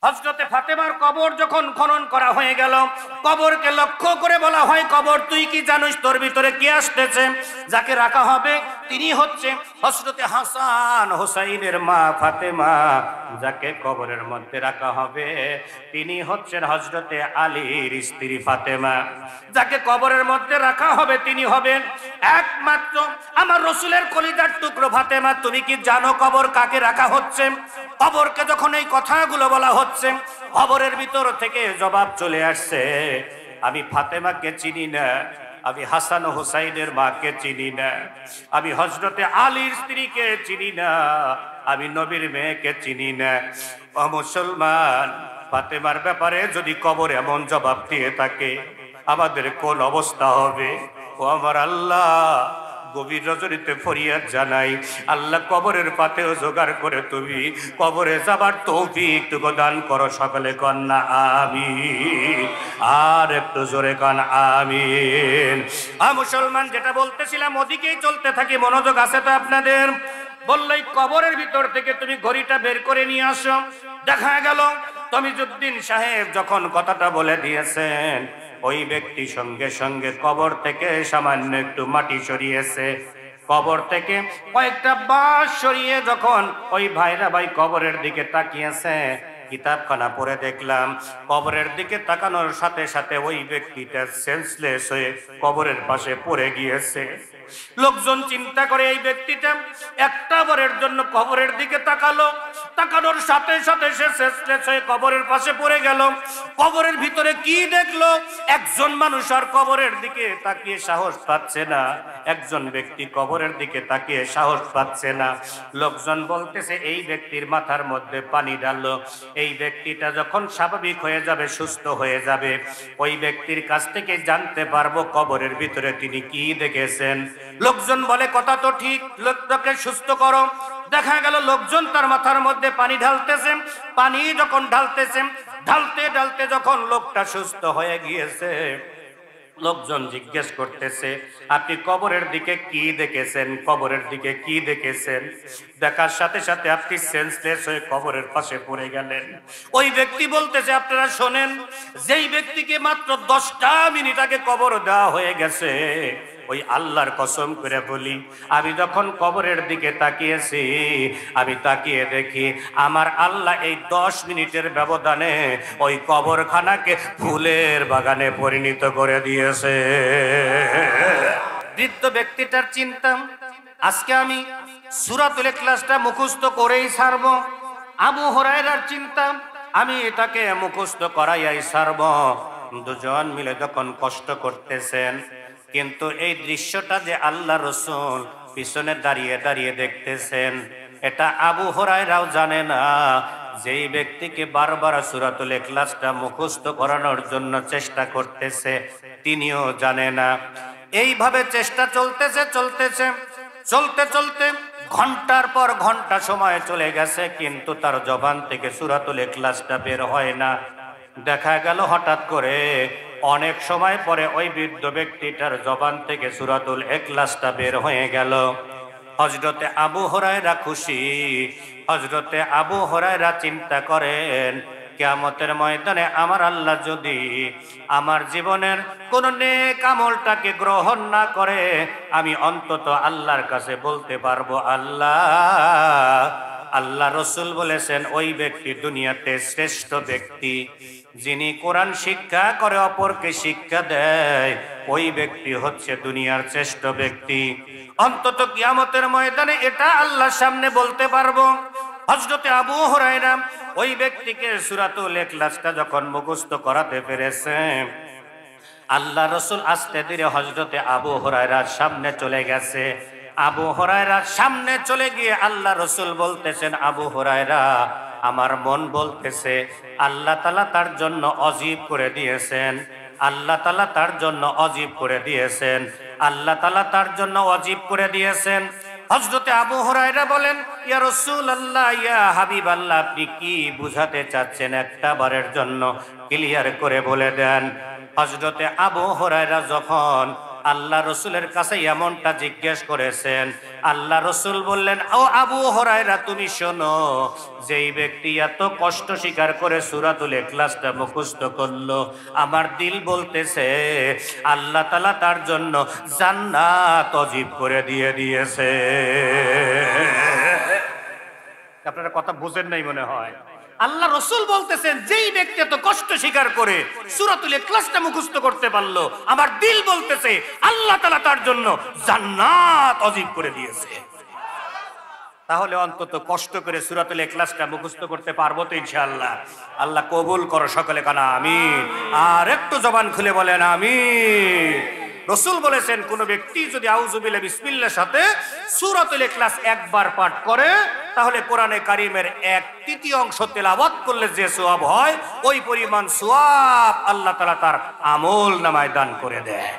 হযরতে ফাতেমার কবর যখন খনন করা হয়ে গেল, কবরকে লক্ষ্য করে বলা হয়, কবর তুই কি জানিস তোর ভিতরে কে আসতেছে? যাকে রাখা হবে তিনি হচ্ছে হযরতে হাসান হুসাইনের মা ফাতেমা। যাকে কবরের মধ্যে রাখা হবে তিনি হচ্ছেন হযরতে আলীর স্ত্রী ফাতেমা। যাকে কবরের মধ্যে রাখা হবে তিনি হবেন একমাত্র আমার রাসূলের কলিজার টুকরো ফাতেমা। তুমি কি জানো কবর কাকে রাখা হচ্ছে? কবরকে যখন এই কথাগুলো বলা হচ্ছে, কবরের ভিতর থেকে জবাব চলে আসছে, আমি ফাতেমাকে চিনি না, আমি হাসান হুসাইনের মাকে চিনি না, আমি হযরতে আলীর স্ত্রীকে চিনি না, আমি নবীর মেয়েকে চিনি না। ও মুসলমান, ফাতেমার ব্যাপারে যদি কবর এমন জবাব দিয়ে থাকে, আমাদের কোন অবস্থা হবে? ও আমার আল্লাহ, গভীর রজনীতে ফরিয়াদ জানাই, আল্লাহ কবরের পাতেও জোগাড় করে তুমি কবরে যাবার তৌফিক টুকু দান করো। সকলে কন্যা আমিন, আর একটু জোরে কান আমিন। মুসলমান, যেটা বলতেছিলাম ওদিকেই চলতে থাকি, মনোযোগ আছে তো আপনাদের? বললেই কবরের ভিতর থেকে তুমি ঘড়িটা বের করে নিয়ে আসো। দেখা গেল তমিজউদ্দিন সাহেব যখন কথাটা বলে দিয়েছেন, ওই ব্যক্তি সঙ্গে সঙ্গে কবর থেকে সামান্য একটু মাটি সরিয়েছে। কবর থেকে কয়েকটা বাঁশ সরিয়ে যখন ওই ভাইরা ভাই কবরের দিকে তাকিয়েছে, কিতাবখানা পড়ে দেখলাম কবরের দিকে তাকানোর সাথে সাথে ওই ব্যক্তিটা সেন্সলেস হয়ে কবরের পাশে পড়ে গিয়েছে। লোকজন চিন্তা করে এই ব্যক্তিটা একটা বারের জন্য কবরের দিকে তাকালো, তাকানোর সাথে সাথে সে সেন্সলেস হয়ে কবরের পাশে পড়ে গেল। কবরের ভিতরে কি দেখলো? একজন মানুষ আর কবরের দিকে তাকিয়ে সাহস পাচ্ছে না, একজন ব্যক্তি কবরের দিকে তাকিয়ে সাহস পাচ্ছে না। লোকজন বলতেছে এই ব্যক্তির মাথার মধ্যে পানি ঢাললো, এই ব্যক্তিটা যখন স্বাভাবিক হয়ে যাবে, সুস্থ হয়ে যাবে, ওই ব্যক্তির কাছ থেকে জানতে পারবো কবরের ভিতরে তিনি কি দেখেছেন। লোকজন বলে কথা তো ঠিক, লোকটাকে সুস্থ করো। দেখা গেল লোকজন তার মাথার মধ্যে পানি ঢালতেছে, পানি যখন ঢালতেছে, ঢালতে ঢালতে যখন লোকটা সুস্থ হয়ে গিয়েছে, লোকজন জিজ্ঞেস করতেছে আপনি কবরের দিকে কি দেখেছেন? কবরের দিকে কি দেখেছেন? দেখার সাথে সাথে আপনি সেন্সলেস হয়ে কবরের পাশে পড়ে গেলেন। ওই ব্যক্তি বলতেছে আপনারা শোনেন, যেই ব্যক্তিকে মাত্র 10টা মিনিট আগে কবর দেওয়া হয়ে গেছে, ওই আল্লাহর কসম করে বলি, আমি যখন কবরের দিকে তাকিয়েছি, আমি তাকিয়ে দেখি আমার আল্লাহ এই 10 মিনিটের ব্যবধানে ওই কবরখানাকে ফুলের বাগানে পরিণত করে দিয়েছে। বৃদ্ধ ব্যক্তিটার চিন্তা, আজকে আমি সূরাতুল ইখলাসটা মুখস্থ করেই ছাড়ব। আবু হুরায়রার চিন্তা, আমি এটাকে মুখস্থ করাইয়াই ছাড়ব। দুজন মিলে যখন কষ্ট করতেছেন, কিন্তু এই দৃশ্যটা যে আল্লাহ রাসূল পিছনে দাঁড়িয়ে দাঁড়িয়ে দেখতেছেন, এটা আবু হুরায়রাও জানে না। যেই ব্যক্তিকে বারবার সূরাতুল ইখলাসটা মুখস্থ করানোর জন্য চেষ্টা করতেছে, তিনিও জানে না। এইভাবে চেষ্টা চলতেছে চলতেছে চলতে চলতে ঘন্টার পর ঘন্টা সময় চলে গেছে, কিন্তু তার জবান থেকে সূরাতুল ইখলাসটা বের হয় না। দেখা গেল হঠাৎ করে অনেক সময় পরে ওই বৃদ্ধ ব্যক্তিটার জবান থেকে সূরাতুল ইখলাসটা বের হয়ে গেল। হযরতে আবু হুরায়রা খুশি। হযরতে আবু হুরায়রা চিন্তা করেন, কিয়ামতের ময়দানে আমার আল্লাহ যদি আমার জীবনের কোন নেক আমলটাকে গ্রহণ না করে, আমি অন্তত আল্লাহর কাছে বলতে পারবো, আল্লাহ রাসূল বলেছেন ওই ব্যক্তি দুনিয়াতে শ্রেষ্ঠ ব্যক্তি, যিনি কোরআন শিক্ষা করে অপরকে শিক্ষা দেয়, ওই ব্যক্তি হচ্ছে দুনিয়ার শ্রেষ্ঠ ব্যক্তি। অন্তত কিয়ামতের ময়দানে এটা আল্লাহর সামনে বলতে পারবো। হযরতে আবু হুরায়রা ওই ব্যক্তিকে সূরাতুল ইখলাসটা যখন মুখস্থ করাতে পেরেছে, আল্লাহ রাসূল আস্তে ধীরে হযরতে আবু হুরায়রার সামনে চলে গেছে। আবু হুরায়রার সামনে চলে গিয়ে আল্লাহ রাসূল বলতেছেন, আবু হুরায়রা, আমার মন বলতেছে আল্লাহ তাআলা তার জন্য অজীব করে দিয়েছেন, আল্লাহ তাআলা তার জন্য অজীব করে দিয়েছেন, আল্লাহ তাআলা তার জন্য অজীব করে দিয়েছেন। হযরতে আবু হুরায়রা বলেন, ইয়া রাসূলুল্লাহ, ইয়া হাবিবাল্লাহ, আপনি কি বুঝাতে চাচ্ছেন? একটা বারের জন্য ক্লিয়ার করে বলে দেন। হযরতে আবু হুরায়রা যখন আল্লাহ রসুলের কাছে এমনটা জিজ্ঞেস করেছেন। আল্লাহ রসুল বললেন, ও আবু হুরায়রা তুমি শোনো, যেই ব্যক্তি এত কষ্ট স্বীকার করে সূরাতুল ইখলাসটা মুখস্থ করলো, আমার দিল বলতেছে আল্লাহ তাআলা তার জন্য জান্নাত ওয়াজিব করে দিয়েছে। আপনারা কথা বুঝেন নাই মনে হয়। আল্লাহ রসুল বলতেছেন যেই ব্যক্তি এত কষ্ট স্বীকার করে সূরাতুল ইখলাসটা মুখস্থ করতে পারলো, আমার দিল বলতেছে আল্লাহ তাআলা তার জন্য জান্নাত ওয়াজিব করে দিয়েছে। তাহলে অন্তত কষ্ট করে সূরাতুল ইখলাসটা মুখস্থ করতে পারবো তো ইনশাআল্লাহ। আল্লাহ কবুল করো, সকলে কানা আমিন। আর একটু জবান খুলে বলেন আমিন। রসুল বলেছেন কোন ব্যক্তি যদি আউযু বিল্লাহি বিসমিল্লাহর সাথে সূরাতুল ইখলাস একবার পাঠ করে, তাহলে কোরআনে কারীমের 1/3 অংশ তেলাওয়াত করলে যে সওয়াব হয়, ওই পরিমাণ সওয়াব আল্লাহ তাআলা তার আমল নামায় দান করে দেয়।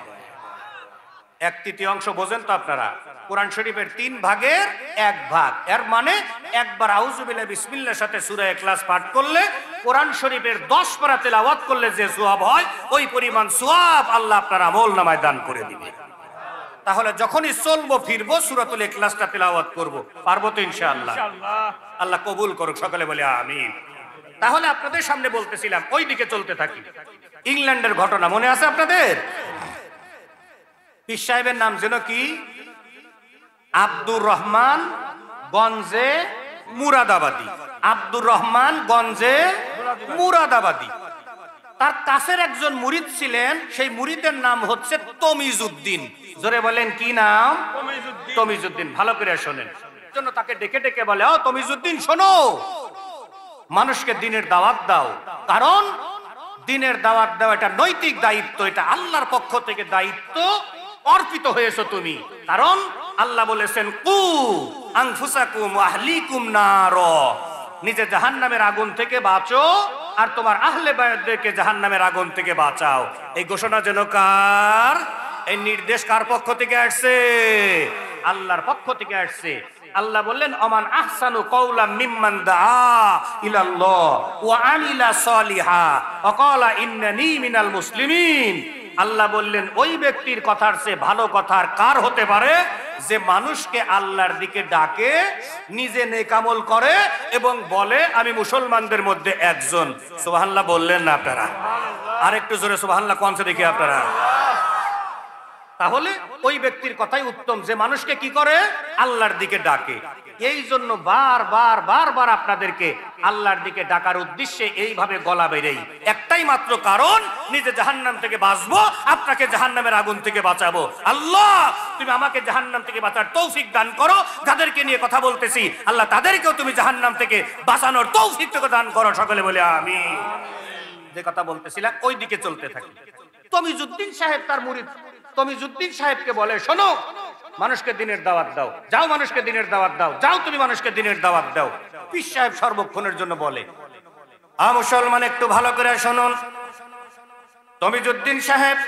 1/3 অংশ বোঝেন তো আপনারা? কোরআন শরীফের 3 ভাগের 1 ভাগ। এর মানে একবার আউযু বিল্লাহি বিসমিল্লাহর সাথে সূরা ইখলাস পাঠ করলে, কোরআন শরীফের 10 পারা তেলাওয়াত করলে যে সওয়াব হয়, ওই পরিমাণ সওয়াব আল্লাহ আপনার আমল নামায় দান করে দিবে। তাহলে যখনই চলবো ফিরবো সূরাতুল ইখলাসটা তেলাওয়াত করব, পারবো তো ইনশাআল্লাহ। আল্লাহ কবুল করুক, সকলে বলে আমিন। তাহলে আপনাদের সামনে বলতেছিলাম, ওই দিকে চলতে থাকি। ইংল্যান্ডের ঘটনা মনে আছে আপনাদের? পীর সাহেবের নাম যেন কি? আব্দুর রহমান গঞ্জে মুরাদাবাদী। আব্দুর রহমান গঞ্জে মুরাদাবাদী। তার কাছের একজন মুরিদ ছিলেন, সেই মুরিদের নাম হচ্ছে তমিজউদ্দিন। জোরে বলেন কি নাম? তমিজউদ্দিন। ভালো করে শোনেন, জন্য তাকে ডেকে ডেকে বলে, ও তমিজউদ্দিন শোনো, মানুষকে দ্বীনের দাওয়াত দাও। কারণ দ্বীনের দাওয়াত দেওয়া এটা নৈতিক দায়িত্ব, এটা আল্লাহর পক্ষ থেকে দায়িত্ব অর্পিত হয়েছে তুমি। কারণ আল্লাহ বলেছেন কু আনফুসাকুম ওয়া আহলিকুম নার, নিজে জাহান্নামের আগুন থেকে বাঁচো আর তোমার আহলে বায়তদেরকে জাহান্নামের আগুন থেকে বাঁচাও। এই ঘোষণা যেন কার? এই নির্দেশ কার পক্ষ থেকে আসছে? আল্লাহর পক্ষ থেকে আসছে। আল্লাহ বললেন আমান আহসানু কওলাম মিম্মান দাআ ইলাল্লাহ ওয়া আমিলা সলিহা ওয়া ক্বালা ইন্নানী মিনাল মুসলিমিন। আল্লাহ বললেন ওই ব্যক্তির কথার চেয়ে ভালো কথা আর কার হতে পারে, যে মানুষকে আল্লাহর দিকে ডাকে, নিজে নেক আমল করে এবং বলে আমি মুসলমানদের মধ্যে একজন। সুবহানাল্লাহ বললেন না আপনারা? আর একটু জোরে সুবহানাল্লাহ কোনছে দেখি আপনারা। তাহলে ওই ব্যক্তির কথাই উত্তম, যে মানুষকে কি করে? আল্লাহর দিকে ডাকে। এই জন্য বারবার আপনাদেরকে আল্লাহর দিকে ডাকার উদ্দেশ্যে এইভাবে গলা বেরেই, একটাই মাত্র কারণ, নিজে জাহান্নাম থেকে বাঁচবো, আপনাকে জাহান্নামের আগুন থেকে বাঁচাবো। আল্লাহ তুমি আমাকে জাহান্নাম থেকে বাঁচার তৌফিক দান করো। যাদেরকে নিয়ে কথা বলতেছি আল্লাহ তাদেরকেও তুমি জাহান্নাম থেকে বাঁচানোর তৌফিক দান করো, সকলে বলে আমিন। যে কথা বলতেছিলাম ওই দিকে চলতে থাকি। তমিজউদ্দিন সাহেব তার মুরিদ তমিজউদ্দিন সাহেবকে বলে, শোনো, মানুষকে দ্বীনের দাওয়াত দাও, যাও মানুষকে দ্বীনের দাওয়াত দাও, যাও তুমি মানুষকে দ্বীনের দাওয়াত দাও। পীর সাহেব সর্বক্ষণের জন্য বলে, মুসলমান একটু ভালো করে শুনুন, তমিজউদ্দিন সাহেব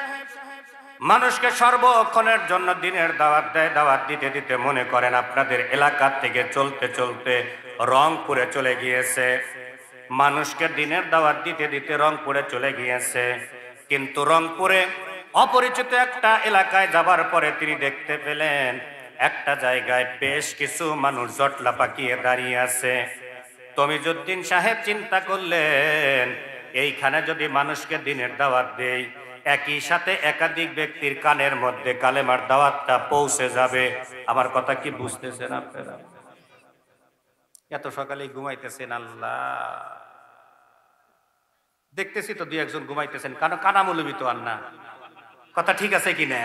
মানুষকে সর্বক্ষণের জন্য দ্বীনের দাওয়াত দেয়। দাওয়াত দিতে দিতে মনে করেন আপনাদের এলাকা থেকে চলতে চলতে রংপুরে চলে গিয়েছে। মানুষকে দ্বীনের দাওয়াত দিতে দিতে রংপুরে চলে গিয়েছে। কিন্তু রংপুরে অপরিচিত একটা এলাকায় যাবার পরে তিনি দেখতে পেলেন একটা জায়গায় বেশ কিছু মানুষ জটলা পাকিয়ে দাঁড়িয়ে আছে। তমিজউদ্দিন সাহেব চিন্তা করলেন, এইখানে যদি মানুষকে দ্বীনের দাওয়াত দেই, একই সাথে একাধিক ব্যক্তির কানের মধ্যে কালেমার দাওয়াতটা পৌঁছে যাবে। আমার কথা কি বুঝতেছেন আপনারা? এত সকালে ঘুমাইতেছেন? আল্লাহ, দেখতেছি তো দুই একজন ঘুমাইতেছেন, কানা মৌলবী তো আর না। কথা ঠিক আছে কিনা?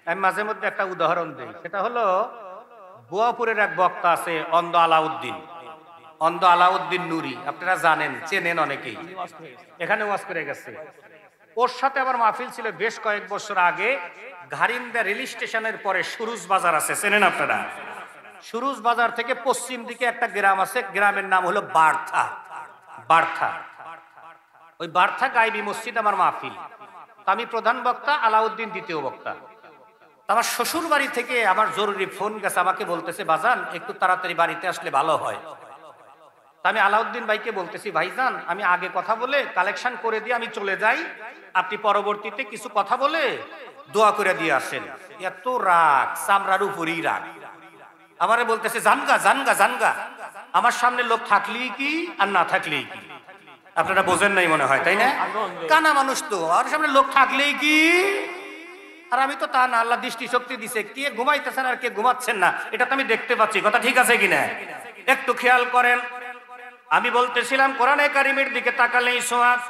আমি মাঝে মধ্যে একটা উদাহরণ দিই, সেটা হলো বোয়াপুরের এক বক্তা আছে অন্ধ আলাউদ্দিন নুরি, আপনারা জানেন, চেনেন অনেকেই, এখানে ওয়াজ করে গেছে। ওর সাথে আবার মাহফিল ছিল বেশ কয়েক বছর আগে ঘারিন্দা রেল স্টেশনের পরে সুরুজ বাজার আছে, চেনেন আপনারা? সুরুজ বাজার থেকে পশ্চিম দিকে একটা গ্রাম আছে, গ্রামের নাম হলো বার্থা। ওই বার্থা গাইবি মসজিদ আমার মাহফিল। আমি প্রধান বক্তা, আলাউদ্দিন দ্বিতীয় বক্তা। আমার শ্বশুর বাড়ি থেকে আমার জরুরি ফোন গেছে, আমাকে বলতেছে বাজান একটু তাড়াতাড়ি বাড়িতে আসলে ভালো হয়। আমি আলাউদ্দিন ভাইকে বলতেছি, ভাইজান আমি আগে কথা বলে কালেকশন করে দিয়ে আমি চলে যাই, আপনি পরবর্তীতে কিছু কথা বলে দোয়া করে দিয়ে আসেন। এত রাগ, চামড়ার উপরই রাগ। আমারে বলতেছে জানগা জানগা জানগা। আমার সামনে লোক থাকলেই কি আর না থাকলেই কি, আপনারা বোঝেন নাই মনে হয়, তাই না? কানা মানুষ তো, আর সামনে লোক থাকলেই কি। আর আমি তো তা না, আল্লাহ দৃষ্টি শক্তি দিছে, কে ঘুমাইতেছেন আর কে ঘুমাচ্ছেন না এটা তো আমি দেখতে পাচ্ছি। কথা ঠিক আছে কিনা একটু খেয়াল করেন। আমি বলতেছিলাম কোরআনে কারিমের দিকে তাকালেই সওয়াব।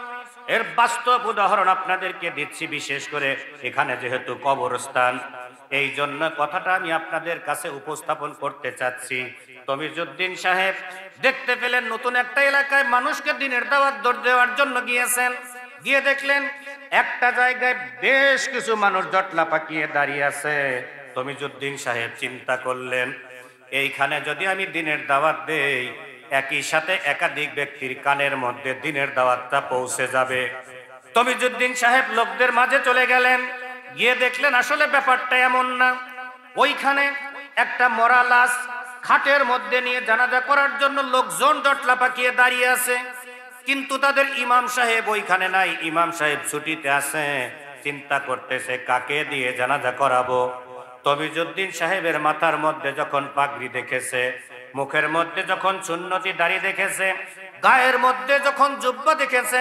এর বাস্তব উদাহরণ আপনাদেরকে দিচ্ছি, বিশেষ করে এখানে যেহেতু কবরস্থান, এই জন্য কথাটা আমি আপনাদের কাছে উপস্থাপন করতে চাচ্ছি। তমিজউদ্দিন সাহেব দেখতে পেলেন নতুন একটা এলাকায় মানুষকে দিনের দাওয়াত দেওয়ার জন্য গিয়েছেন। গিয়ে দেখলেন একটা জায়গায় বেশ কিছু মানুষ জটলা পাকিয়ে দাঁড়িয়ে আছে। তমিজউদ্দিন সাহেব চিন্তা করলেন, এইখানে যদি আমি দিনের দাওয়াত দেই, একই সাথে একাধিক ব্যক্তির কানের মধ্যে দিনের দাওয়াতটা পৌঁছে যাবে। তমিজউদ্দিন সাহেব লোকদের মাঝে চলে গেলেন। গিয়ে দেখলেন আসলে ব্যাপারটা এমন না। ওইখানে একটা মরা লাশ খাটের মধ্যে নিয়ে জানাজা করার জন্য লোকজন জটলা পাকিয়ে দাঁড়িয়ে আছে, কিন্তু তাদের ইমাম সাহেব ওইখানে নাই। ইমাম সাহেব ছুটিতে আছে, চিন্তা করতেছে কাকে দিয়ে জানাজা করাবো। তমিজউদ্দিন সাহেবের মাথার মধ্যে যখন পাগড়ি দেখেছে, মুখের মধ্যে যখন সুন্নতি দাড়ি দেখেছে, গায়ের মধ্যে যখন জুব্বা দেখেছে,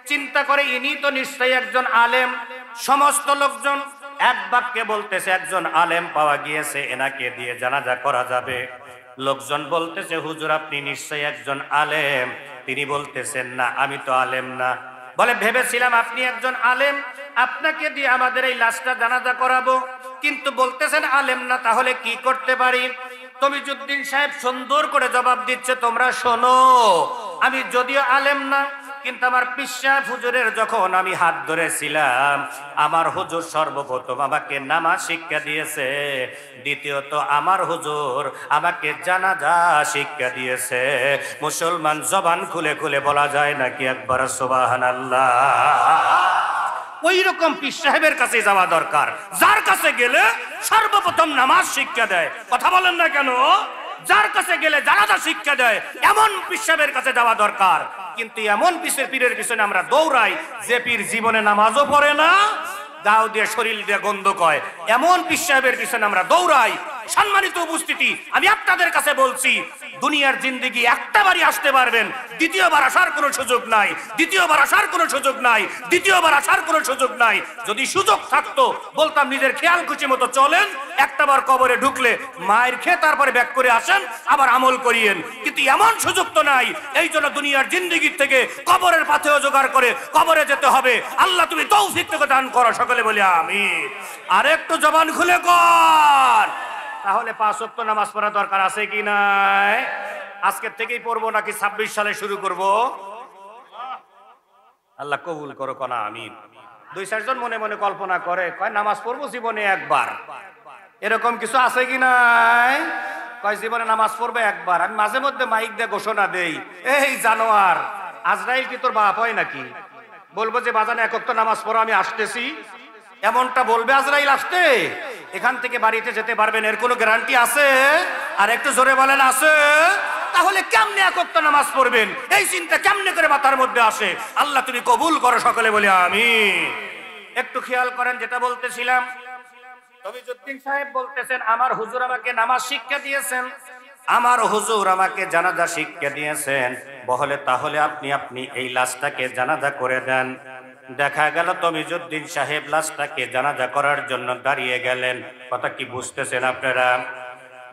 চিন্তা করে ইনি তো নিশ্চয়ই একজন আলেম। সমস্ত লোকজন এক বাক্যে বলতেছে একজন আলেম পাওয়া গিয়েছে, এনাকে দিয়ে জানাজা করা যাবে। লোকজন বলতেছে হুজুর আপনি নিশ্চয়ই একজন আলেম। তিনি বলতেছেন না, আমি তো আলেম না। বলে ভেবেছিলাম আপনি একজন আলেম, আপনাকে দিয়ে আমাদের এই লাশটা জানাজা করাবো, কিন্তু বলতেছেন আলেম না, তাহলে কি করতে পারি? তমিজউদ্দিন সাহেব সুন্দর করে জবাব দিচ্ছে, তোমরা শোনো, আমি যদিও আলেম না, কিন্তু আমার পিসাব হুজুরের যখন আমি হাত ধরেছিলাম, আমার হুজুর সর্বপ্রথম আমাকে নামাজ শিক্ষা দিয়েছে, দ্বিতীয়ত আমার হুজুর আমাকে জানাজা শিক্ষা দিয়েছে। মুসলমান জবান খুলে খুলে বলা যায় নাকি একবার সুবহানাল্লাহ? ওই রকম পীর সাহেবের কাছে যাওয়া দরকার, যার কাছে গেলে সর্বপ্রথম নামাজ শিক্ষা দেয়। কথা বলেন না কেন? যার কাছে গেলে জানাজা শিক্ষা দেয়, এমন পীর সাহেবের কাছে যাওয়া দরকার। কিন্তু এমন পীরের পিছনে আমরা দৌড়াই যে পীর জীবনে নামাজও পড়ে না, গাও দিয়ে শরীর দিয়ে গন্ধ কয়, এমন পীর সাহেবের পিছনে আমরা দৌড়াই। সম্মানিত উপস্থিতি, আমি আপনাদের কাছে বলছি, দুনিয়ার জিন্দেগি একটা বারই আসতে পারবেন, দ্বিতীয়বার আসার কোনো সুযোগ নাই, দ্বিতীয়বার আসার কোনো সুযোগ নাই, দ্বিতীয়বার আসার কোনো সুযোগ নাই। যদি সুযোগ থাকতো বলতাম নিজের খেয়াল খুশি মতো চলেন, একটাবার কবরে ঢুকলে মায়ের খেয়ে তারপরে ব্যাক করে আসেন, আবার আমল করিয়েন, কিন্তু এমন সুযোগ তো নাই। এই জন্য দুনিয়ার জিন্দেগির থেকে কবরের পাথেও জোগাড় করে কবরে যেতে হবে। আল্লাহ তুমি তৌফিক থেকে দান করো, সকলে বলি আমিন। আর একটু জবান খুলে কর, তাহলে 5 ওয়াক্ত নামাজ পড়া দরকার আছে কি নাই? আজকের থেকেই পড়বো নাকি 26 সালে শুরু করব? আল্লাহ কবুল করো কোনা আমিন। 2-4 জন মনে মনে কল্পনা করে, কয় নামাজ পড়বো জীবনে একবার, এরকম কিছু আছে কি নাই? কয় জীবনে নামাজ পড়বে একবার। আমি মাঝে মধ্যে মাইক দিয়ে ঘোষণা দেই, এই জানোয়ার, আজরাইল কি তোর বাপ হয় নাকি? বলবো যে বাজানে 1 ওয়াক্ত নামাজ পড়ো, আমি আসতেছি, এমনটা বলবে আজরাইল আসতে? এখান থেকে বাড়িতে যেতে পারবেন এর কোনো গ্যারান্টি আছে? আর একটু জোরে বলেন আছে? তাহলে কেমনে 1 ওয়াক্ত নামাজ পড়বেন, এই চিন্তা কেমনে করে মাথার মধ্যে আসে? আল্লাহ তুমি কবুল করো, সকলে বলি আমিন। একটু খেয়াল করেন যেটা বলতেছিলাম। তমিজউদ্দিন সাহেব বলতেছেন আমার হুজুর আমাকে নামাজ শিক্ষা দিয়েছেন, আমার হুজুর আমাকে জানাজা শিক্ষা দিয়েছেন, বলে তাহলে আপনি এই লাশটাকে জানাজা করে দেন। দেখা গেল তমিজউদ্দিন সাহেব লাশটাকে জানাজা করার জন্য দাঁড়িয়ে গেলেন। কথা কি বুঝতেছেন আপনারা?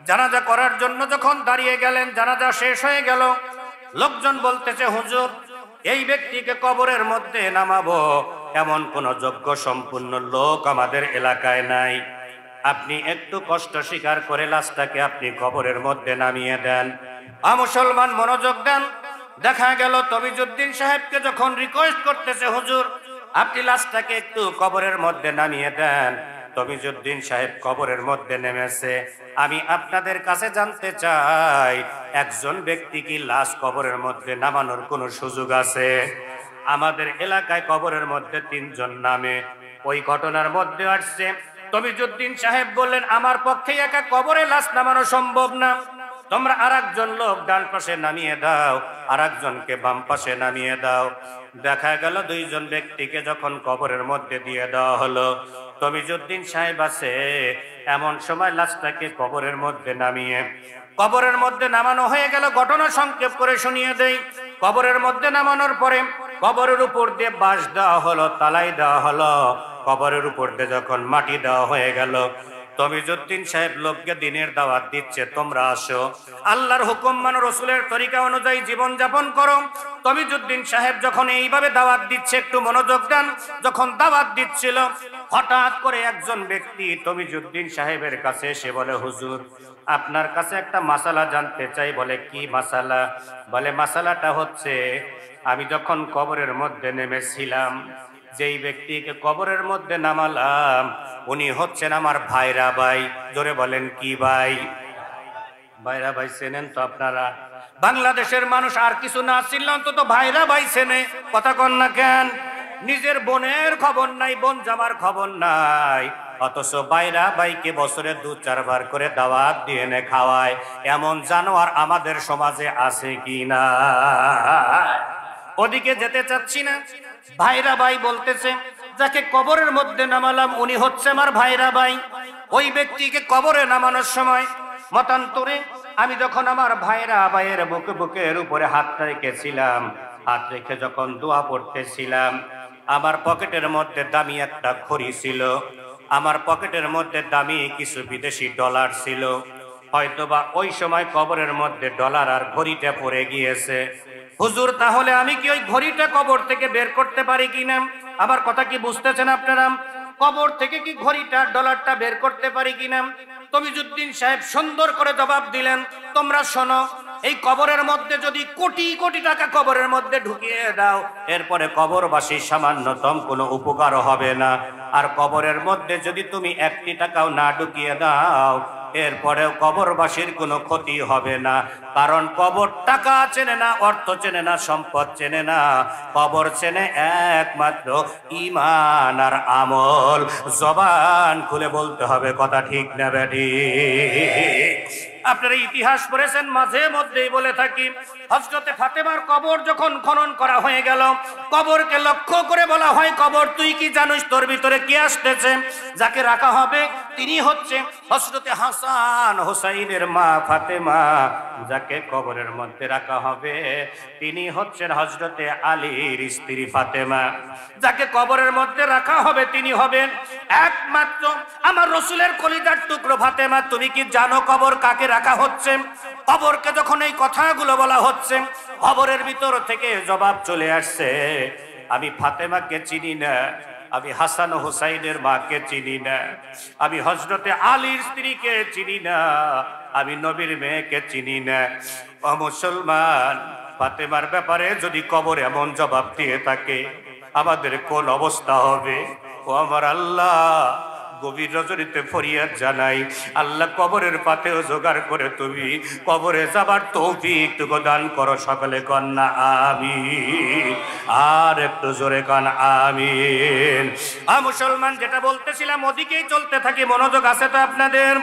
জানাজা করার জন্য যখন দাঁড়িয়ে গেলেন, জানাজা শেষ হয়ে গেল। লোকজন বলতেছে হুজুর এই ব্যক্তিকে কবরের মধ্যে নামাবো, এমন কোন যোগ্য সম্পূর্ণ লোক আমাদের এলাকায় নাই, আপনি একটু কষ্ট স্বীকার করে লাশটাকে আপনি কবরের মধ্যে নামিয়ে দেন। মুসলমান মনোযোগ দেন। দেখা গেল তমিজউদ্দিন সাহেবকে যখন রিকোয়েস্ট করতেছে হুজুর আপনি লাশটাকে একটু কবরের মধ্যে নামিয়ে দেন, তমিজউদ্দিন সাহেব কবরের মধ্যে নেমেছে। আমি আপনাদের কাছে জানতে চাই, একজন ব্যক্তি কি লাশ কবরের মধ্যে নামানোর কোনো সুযোগ আছে? আমাদের এলাকায় কবরের মধ্যে 3 জন নামে, ওই ঘটনার মধ্যে আসছে। তমিজউদ্দিন সাহেব বললেন আমার পক্ষে একা কবরে লাশ নামানো সম্ভব না, তোমরা আরেকজন লোক ডান পাশে নামিয়ে দাও, আরেকজনকে বাম পাশে নামিয়ে দাও। দেখা গেল 2 জন ব্যক্তিকে যখন কবরের মধ্যে দিয়ে দেওয়া হলো, তমিজউদ্দিন সাহেব আছে, এমন সময় লাশটাকে কবরের মধ্যে নামিয়ে, কবরের মধ্যে নামানো হয়ে গেল। ঘটনা সংক্ষেপ করে শুনিয়ে দেই। কবরের মধ্যে নামানোর পরে কবরের উপর দিয়ে বাঁশ দেওয়া হলো, তালাই দেওয়া হলো। কবরের উপর দিয়ে যখন মাটি দেওয়া হয়ে গেল, তমিজউদ্দিন সাহেব লোককে দিনের দাওয়াত দিচ্ছে, তোমরা আসো, আল্লাহর হুকুম মানো, রসুলের তরিকা অনুযায়ী জীবন যাপন করো। তমিজউদ্দিন সাহেব যখন এইভাবে দাওয়াত দিচ্ছে, একটু মনোযোগ দেন, যখন দাওয়াত দিচ্ছিল হঠাৎ করে একজন ব্যক্তি তমিজউদ্দিন সাহেবের কাছে এসে বলে, হুজুর আপনার কাছে একটা মাসালা জানতে চাই। বলে কি মাসালা? বলে মাসালাটা হচ্ছে, আমি যখন কবরের মধ্যে নেমেছিলাম, যেই ব্যক্তিকে কবরের মধ্যে নামালাম উনি হচ্ছেন আমার ভাইরা ভাই। জোরে বলেন কি ভাই? ভাইরা ভাই চেনেন তো আপনারা? বাংলাদেশের মানুষ আর কিছু না চিনলে অন্তত ভাইরা ভাই চেনে। কথা কন না কেন? নিজের বোনের খবর নাই, বোন জামার খবর নাই, অথচ ভাইরা ভাইকে বছরে 2-4 বার করে দাওয়াত দিয়ে এনে খাওয়ায়। এমন জানোয়ার আমাদের সমাজে আছে কি না? ওদিকে যেতে চাচ্ছি না। ভাইরা ভাই বলতেছে, যাকে কবরের মধ্যে নামালাম উনি হচ্ছে আমার ভাইরা ভাই। ওই ব্যক্তিকে কবরে নামানোর সময় মতান্তরে আমি যখন আমার ভাইরা ভাইয়ের বুকের উপরে হাতটা রেখেছিলাম, হাত রেখে যখন দোয়া পড়তেছিলাম, আমার পকেটের মধ্যে দামি একটা ঘড়ি ছিল, আমার পকেটের মধ্যে দামি কিছু বিদেশি ডলার ছিল। হয়তোবা ওই সময় কবরের মধ্যে ডলার আর ঘড়িটা পড়ে গিয়েছে। হুজুর তাহলে আমি কি ওই ঘড়িটা কবর থেকে বের করতে পারি কিনা? আমার কথা কি বুঝতেছেন আপনারা? কবর থেকে কি ঘড়িটা ডলারটা বের করতে পারি কিনা? তমিজউদ্দিন সাহেব সুন্দর করে জবাব দিলেন, তোমরা শোনো, এই কবরের মধ্যে যদি কোটি কোটি টাকা কবরের মধ্যে ঢুকিয়ে দাও, এরপরে কবরবাসীর সামান্যতম কোনো উপকার হবে না। আর কবরের মধ্যে যদি তুমি 1টি টাকাও না ঢুকিয়ে দাও, এরপরেও কবরবাসীর কোনো ক্ষতি হবে না। কারণ কবর টাকা চেনে না, অর্থ চেনে না, সম্পদ চেনে না, কবর চেনে একমাত্র ঈমান আর আমল। জবান খুলে বলতে হবে, কথা ঠিক না বেঠি? আপনারা ইতিহাস পড়েছেন, মাঝে মধ্যেই বলে থাকি, হযরতে ফাতেমার কবর যখন খনন করা হয়ে গেল, কবরকে লক্ষ্য করে বলা হয়, কবর তুই কি জানিস তোর ভিতরে কে আসতেছে? যাকে রাখা হবে তিনি হচ্ছে হযরতে হাসান হুসাইনের মা ফাতেমা। যাকে কবরের মধ্যে রাখা হবে তিনি হচ্ছেন হযরতে আলীর স্ত্রী ফাতেমা। যাকে কবরের মধ্যে রাখা হবে তিনি হবেন একমাত্র আমার রসুলের কলিজার টুকরো ফাতেমা। তুমি কি জানো কবর কাকে রাখা হচ্ছে? কবরকে যখন এই কথাগুলো বলা হচ্ছে, কবরের ভিতর থেকে জবাব চলে আসছে, আমি ফাতেমাকে চিনি না, আমি হাসান হুসাইনের মাকে চিনি না, আমি হযরতে আলীর স্ত্রীকে চিনি না, আমি নবীর মেয়েকে চিনি না। ও মুসলমান, ফাতেমার ব্যাপারে যদি কবর এমন জবাব দিয়ে থাকে, আমাদের কোন অবস্থা হবে? ও আমার আল্লাহ, গভীর রজনীতে ফরিয়াদ জানাই, আল্লাহ কবরের পাতেও জোগাড় করে তুমি কবরে যাবার তৌফিক টুকু দান করো। সকলে কন্যা আমিন। আর একটু জোরে কান আমিন। মুসলমান, যেটা বলতেছিলাম ওদিকেই চলতে থাকি, মনোযোগ আছে তো আপনাদের?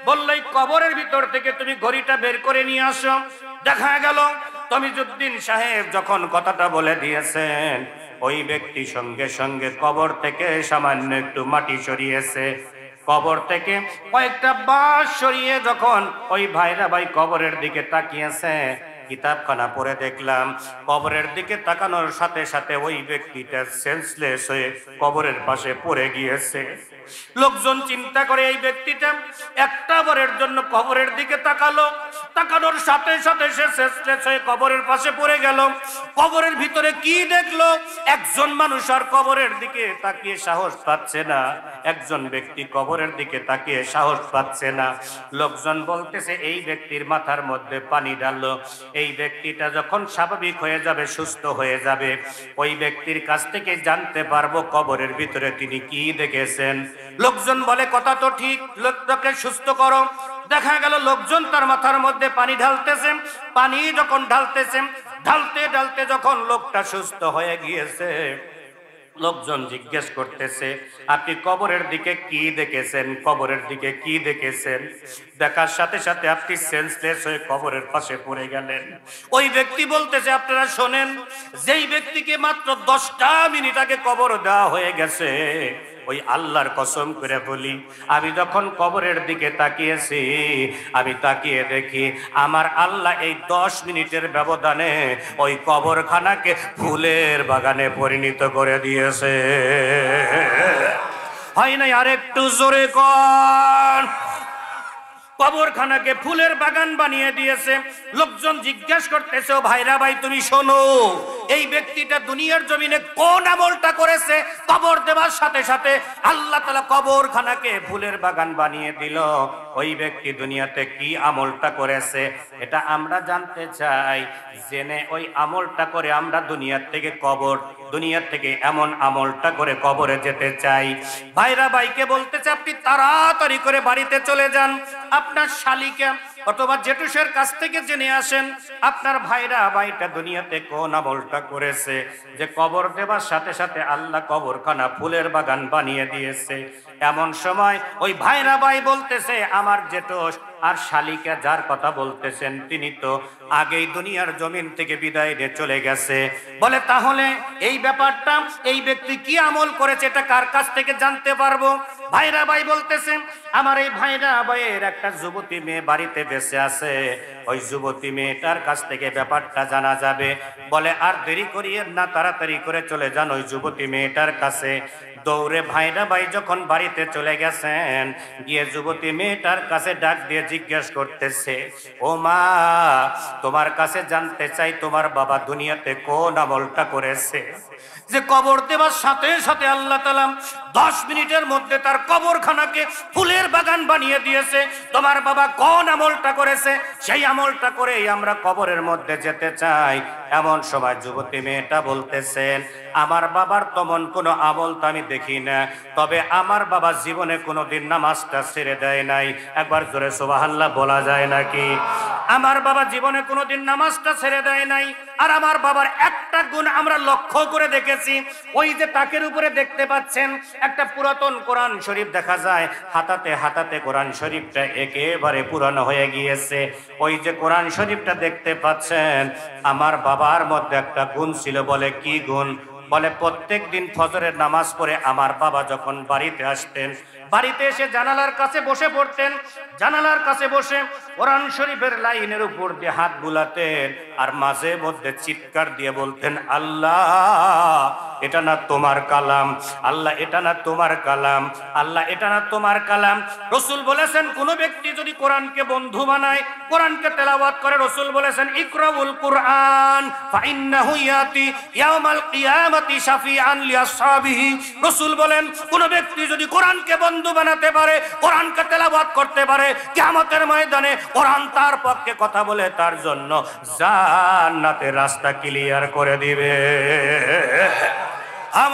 বললেই কবরের ভিতর থেকে তুমি ঘড়িটা বের করে নিয়ে আসো। দেখা গেল তমিজউদ্দিন সাহেব যখন কথাটা বলে দিয়েছেন, ওই ব্যক্তি সঙ্গে সঙ্গে কবর থেকে সামান্য একটু মাটি সরিয়েছে, কবর থেকে কয়েকটা বাঁশ সরিয়ে যখন ওই ভাইরা ভাই কবরের দিকে তাকিয়েছে, কিতাবখানা পড়ে দেখলাম কবরের দিকে তাকানোর সাথে সাথে ওই ব্যক্তিটা সেন্সলেস হয়ে কবরের পাশে পড়ে গিয়েছে। লোকজন চিন্তা করে এই ব্যক্তিটা একটা বারের জন্য কবরের দিকে তাকালো, তাকানোর সাথে সাথে সে সেন্সলেস হয়ে কবরের পাশে পড়ে গেল। কবরের ভিতরে কি দেখলো? একজন মানুষ আর কবরের দিকে তাকিয়ে সাহস পাচ্ছে না, একজন ব্যক্তি কবরের দিকে তাকিয়ে সাহস পাচ্ছে না। লোকজন বলতেছে এই ব্যক্তির মাথার মধ্যে পানি ঢাললো, এই ব্যক্তিটা যখন স্বাভাবিক হয়ে যাবে, সুস্থ হয়ে যাবে, ওই ব্যক্তির কাছ থেকে জানতে পারবো কবরের ভিতরে তিনি কি দেখেছেন। লোকজন বলে কথা তো ঠিক, লোকটাকে সুস্থ করো। দেখা গেল লোকজন তার মাথার মধ্যে পানি ঢালতেছে, পানি যখন ঢালতেছে, ঢালতে ঢালতে যখন লোকটা সুস্থ হয়ে গিয়েছে, লোকজন জিজ্ঞেস করতেছে আপনি কবরের দিকে কি দেখেছেন? কবরের দিকে কি দেখেছেন? দেখার সাথে সাথে আপনি সেন্সলেস হয়ে কবরের পাশে পড়ে গেলেন। ওই ব্যক্তি বলতেছে আপনারা শোনেন, যেই ব্যক্তিকে মাত্র 10টা মিনিট আগে কবর দেওয়া হয়ে গেছে, ওই আল্লাহর কসম করে বলি, আমি যখন কবরের দিকে তাকিয়েছি, আমি তাকিয়ে দেখি আমার আল্লাহ এই 10 মিনিটের ব্যবধানে ওই কবরখানাকে ফুলের বাগানে পরিণত করে দিয়েছে। হয় নাই? আরেকটু জোরে কর। কবরখানাকে ফুলের বাগান বানিয়ে দিয়েছে। লোকজন জিজ্ঞাসা করতেছে, ও ভাইরা ভাই তুমি শোনো, এই ব্যক্তিটা দুনিয়ার জমিনে কোন আমলটা করেছে? কবর দেওয়ার সাথে সাথে আল্লাহ তাআলা কবরখানাকে ফুলের বাগান বানিয়ে দিল। ওই ব্যক্তি দুনিয়াতে কি আমলটা করেছে এটা আমরা জানতে চাই। জেনে ওই আমলটা করে আমরা দুনিয়ার থেকে এমন আমলটা করে কবরে যেতে চাই। ভাইরা ভাইকে বলতেছে, আপনি তাড়াতাড়ি করে বাড়িতে চলে যান, আপনার শালিকা অথবা জেঠুসের কাছ থেকে জেনে আসেন আপনার ভাইরা ভাইটা দুনিয়াতে কোন আমলটা করেছে যে কবর দেবার সাথে সাথে আল্লাহ কবরখানা ফুলের বাগান বানিয়ে দিয়েছে। এমন সময় ওই ভাইরা ভাই বলতেছে, আমার জেঠুস আর শালিকা যার কথা বলতেছেন তিনি তো আগেই দুনিয়ার জমিন থেকে বিদায় নিয়ে চলে গেছে। বলে তাহলে এই ব্যাপারটা, এই ব্যক্তি কি আমল করেছে এটা কার কাছ থেকে জানতে পারবো? ভাইরা ভাই বলতেছে, আমার এই ভাইরা ভাইয়ের একটা যুবতী মেয়ে বাড়িতে বেঁচে আছে, ওই যুবতী মেয়েটার কাছ থেকে ব্যাপারটা জানা যাবে। বলে আর দেরি করিয়েন না, তাড়াতাড়ি করে চলে যান ওই যুবতী মেয়েটার কাছে। দৌড়ে ভাইরা ভাই যখন বাড়িতে চলে গেছেন, গিয়ে যুবতী মেয়েটার কাছে ডাক দিয়ে জিজ্ঞেস করতেছে, ও মা, তোমার কাছে জানতে চাই তোমার বাবা দুনিয়াতে কোন আমলটা করেছে যে কবর দেবার সাথে সাথে আল্লাহ তাআলা 10 মিনিটের মধ্যে তার কবরখানাকে ফুলের বাগান বানিয়ে দিয়েছে। তোমার বাবা কোন আমলটা করেছে? সেই আমলটা করেই আমরা কবরের মধ্যে যেতে চাই। এমন সময় যুবতী মেয়েটা বলতেছেন, আমার বাবার তেমন কোনো আমল তো আমি দেখি না, তবে আমার বাবা জীবনে কোনোদিন নামাজটা ছেড়ে দেয় নাই। একবার জোরে সুবহানাল্লাহ বলা যায় নাকি? আমার বাবা জীবনে কোনোদিন নামাজটা ছেড়ে দেয় নাই। আর আমার বাবার একটা গুণ আমরা লক্ষ্য করে দেখেছি, ওই যে তাকের উপরে দেখতে পাচ্ছেন একটা পুরাতন কোরআন শরীফ দেখা যায়, হাতাতে হাতাতে কোরআন শরীফটা একেবারে পুরানো হয়ে গিয়েছে। ওই যে কোরআন শরীফটা দেখতে পাচ্ছেন, আমার বাবার মধ্যে একটা গুণ ছিল। বলে কি গুণ? বলে প্রত্যেক দিন ফজরের নামাজ পড়ে আমার বাবা যখন বাড়িতে আসতেন, বাড়িতে এসে জানালার কাছে বসে পড়তেন। জানালার কাছে বসে কোরআন শরীফের লাইনের উপর দিয়ে হাত বুলাতেন আর মাঝে মধ্যে চিৎকার দিয়ে বলতেন, আল্লাহ এটা না তোমার কালাম, আল্লাহ এটা না তোমার কালাম, আল্লাহ এটা না তোমার কালাম। রাসূল বলেছেন, কোন ব্যক্তি যদি কোরআনকে বন্ধু বানায়, কোরআনকে তেলাওয়াত করে, রাসূল বলেছেন ইকরাউল কুরআন ফাইন্নাহু ইয়াতি ইয়াউমাল কিয়ামাতি শাফিআন লিআসহাবিহি। রাসূল বলেন, কোন ব্যক্তি যদি কোরআনকে বন্ধু বানাতে পারে, কোরআনকে তেলাওয়াত করতে পারে, কিয়ামতের ময়দানে কোরআন তার পক্ষে কথা বলে তার জন্য জান্নাতের রাস্তা ক্লিয়ার করে দিবে।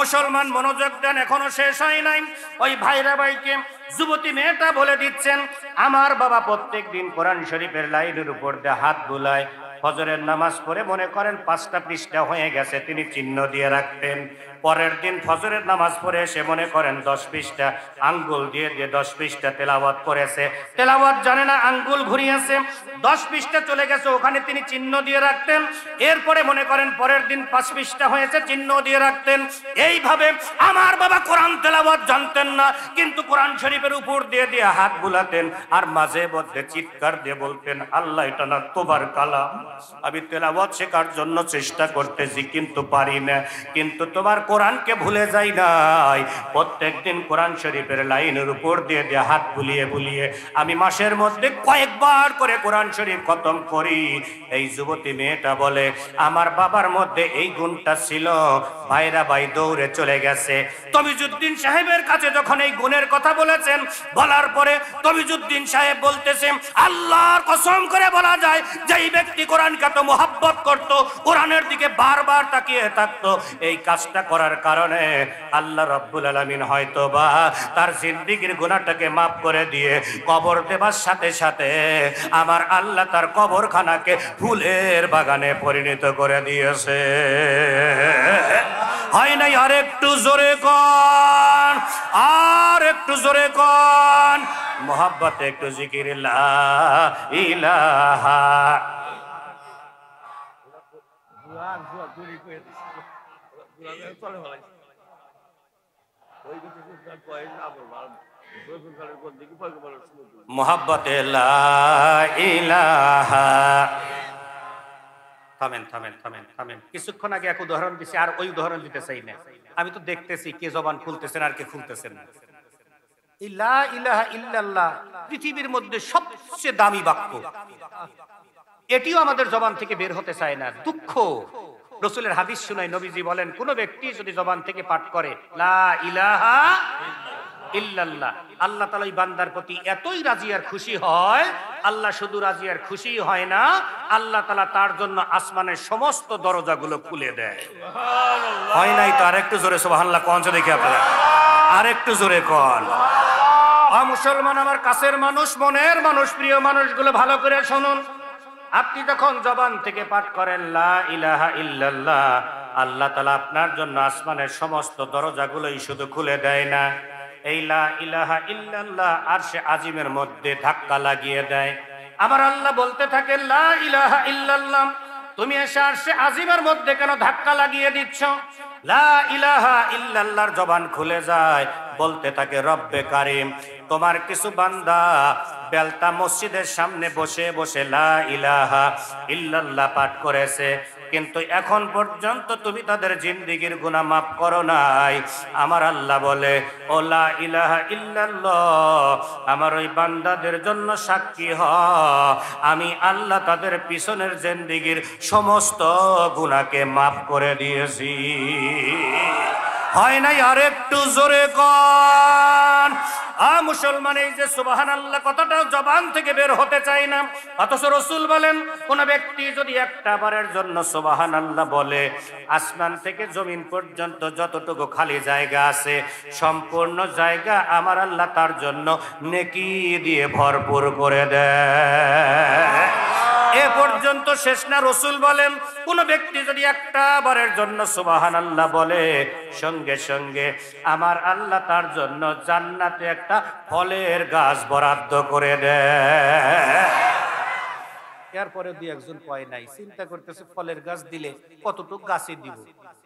মুসলমান মনোযোগ দেন, এখনো শেষ হয় নাই। ওই ভাইরা ভাইকে যুবতী মেয়েটা বলে দিচ্ছেন, আমার বাবা প্রত্যেক দিন কোরআন শরীফের লাইনের উপর দিয়ে হাত বুলায়, ফজরের নামাজ পড়ে মনে করেন 5টা পৃষ্ঠা হয়ে গেছে তিনি চিহ্ন দিয়ে রাখতেন। পরের দিন ফজরের নামাজ পড়ে এসে মনে করেন 10 পৃষ্ঠা আঙ্গুল দিয়ে 10 পৃষ্ঠা তেলাওয়াত করেছে, তেলাওয়াত জানে না, আঙ্গুল ঘুরিয়েছে, 10 পৃষ্ঠা চলে গেছে, ওখানে তিনি চিহ্ন দিয়ে রাখতেন। এরপরে মনে করেন পরের দিন 5 পৃষ্ঠা হয়েছে, চিহ্ন দিয়ে রাখতেন। এইভাবে আমার বাবা কোরআন তেলাওয়াত জানতেন না, কিন্তু কোরআন শরীফের উপর দিয়ে হাত বুলাতেন আর মাঝে মধ্যে চিৎকার দিয়ে বলতেন, আল্লাহ এটা না তোমার কালাম, আমি তেলাওয়াত শেখার জন্য চেষ্টা করতেছি কিন্তু পারি না, কিন্তু তোমার কোরআনকে ভুলে যাই নাই। প্রত্যেকদিন কোরআন শরীফের লাইনের উপর দিয়ে হাত বুলিয়ে বুলিয়ে আমি মাসের মধ্যে কয়েকবার করে কোরআন শরীফ খতম করি। এই যুবতী মেয়েটা বলে, আমার বাবার মধ্যে এই গুণটা ছিল। ভাইরা ভাই দৌড়ে চলে গেছে তমিজউদ্দিন সাহেবের কাছে, যখন এই গুণের কথা বলেছেন, বলার পরে তমিজউদ্দিন সাহেব বলতেছে, আল্লাহর কসম করে বলা যায় যে এই ব্যক্তি কোরআনকে এত মোহাব্বত করত, কোরআনের দিকে বারবার তাকিয়ে থাকতো, এই কাজটা করার কারণে আল্লাহ রাব্বুল আলামিন হয়তোবা তার জিন্দেগীর গুনাহটাকে মাফ করে দিয়ে কবর দেবার সাথে সাথে আমার আল্লাহ তার কবরখানাকে ফুলের বাগানে পরিণত করে দিয়েছে। হয় নাই? আর একটু জোরে কন, আর একটু জোরে কন, মোহাব্বতে একটু জিকির লা ইলাহা। মোহাব্বতে লা ইলাহা। থামেন থামেন থামেন থামেন, কিছুক্ষণ আগে এক উদাহরণ দিছি, আর ওই উদাহরণ দিতে চাই না। আমি তো দেখতেছি কে জবান খুলতেছেন আর কে খুলতেছেন না। লা ইলাহা ইল্লাল্লাহ পৃথিবীর মধ্যে সবচেয়ে দামি বাক্য, এটিও আমাদের জবান থেকে বের হতে চায় না। দুঃখ, রাসূলের হাদিস শুনাই, নবীজি বলেন কোন ব্যক্তি যদি জবান থেকে পাঠ করে লা ইলাহা ইল্লাল্লাহ, আল্লাহ তাআলা ওই বান্দার প্রতি এতই রাজি আর খুশি হয়। আল্লাহ শুধু রাজি আর খুশি হয় না, আল্লাহ তাআলা তার জন্য আসমানের সমস্ত দরজাগুলো খুলে দেয়। সুবহানাল্লাহ। হয় নাই তো? আরেকটু জোরে সুবহানাল্লাহ কোন দেখি আপনারা, আরেকটু জোরে কোন। মুসলমান, আমার কাছের মানুষ, মনের মানুষ, প্রিয় মানুষগুলো ভালো করে শুনুন। আপনি যখন জবান থেকে পাঠ করেন লা ইলাহা ইল্লাল্লাহ, আল্লাহ তাআলা আপনার জন্য আসমানের সমস্ত দরজাগুলোই শুধু খুলে দেয় না, এই লা ইলাহা ইল্লাল্লাহ আরশে আজিমের মধ্যে ধাক্কা লাগিয়ে দেয়। আমার আল্লাহ বলতে থাকে লা ইলাহা ইল্লাল্লাহ, তুমি এসে আরশে আজিমের মধ্যে কেন ধাক্কা লাগিয়ে দিচ্ছ? লা ইলাহা ইল্লাল্লাহর জবান খুলে যায়, বলতে থাকে রব্বে কারিম, তোমার কিছু বান্দা বেলতা মসজিদের সামনে বসে বসে লা ইলাহা ইল্লাল্লাহ পাঠ করেছে, কিন্তু এখন পর্যন্ত তুমি তাদের জিন্দেগীর গুনাহ মাফ করো নাই। আমার আল্লাহ বলে ও লা ইলাহা ইল্লাল্লাহ, আমার ওই বান্দাদের জন্য সাক্ষী হ, আমি আল্লাহ তাদের পিছনের জিন্দেগীর সমস্ত গুনাহকে মাফ করে দিয়েছি। হয় নাই? আরেকটু জোরে কোন। মুসলমান, এই যে সুবহানাল্লাহ কথাটা জবান থেকে বের হতে চায় না, অথচ রাসূল বলেন কোন ব্যক্তি যদি একটা বারের জন্য সুবহানাল্লাহ বলে, আসমান থেকে জমিন পর্যন্ত যতটুকু খালি জায়গা আছে সম্পূর্ণ জায়গা আমার আল্লাহ তার জন্য নেকি দিয়ে ভরপুর করে দেয়। এ পর্যন্ত শেষ না, রাসূল বলেন কোন ব্যক্তি যদি একটা বারের জন্য সুবহানাল্লাহ বলে, সঙ্গে সঙ্গে আমার আল্লাহ তার জন্য জান্নাতে একটা ফলের গাছ বরাদ্দ করে দেয়। এরপরে দুই একজন কয় নাই, চিন্তা করতেছে ফলের গাছ দিলে কতটুকু গাছে দিব,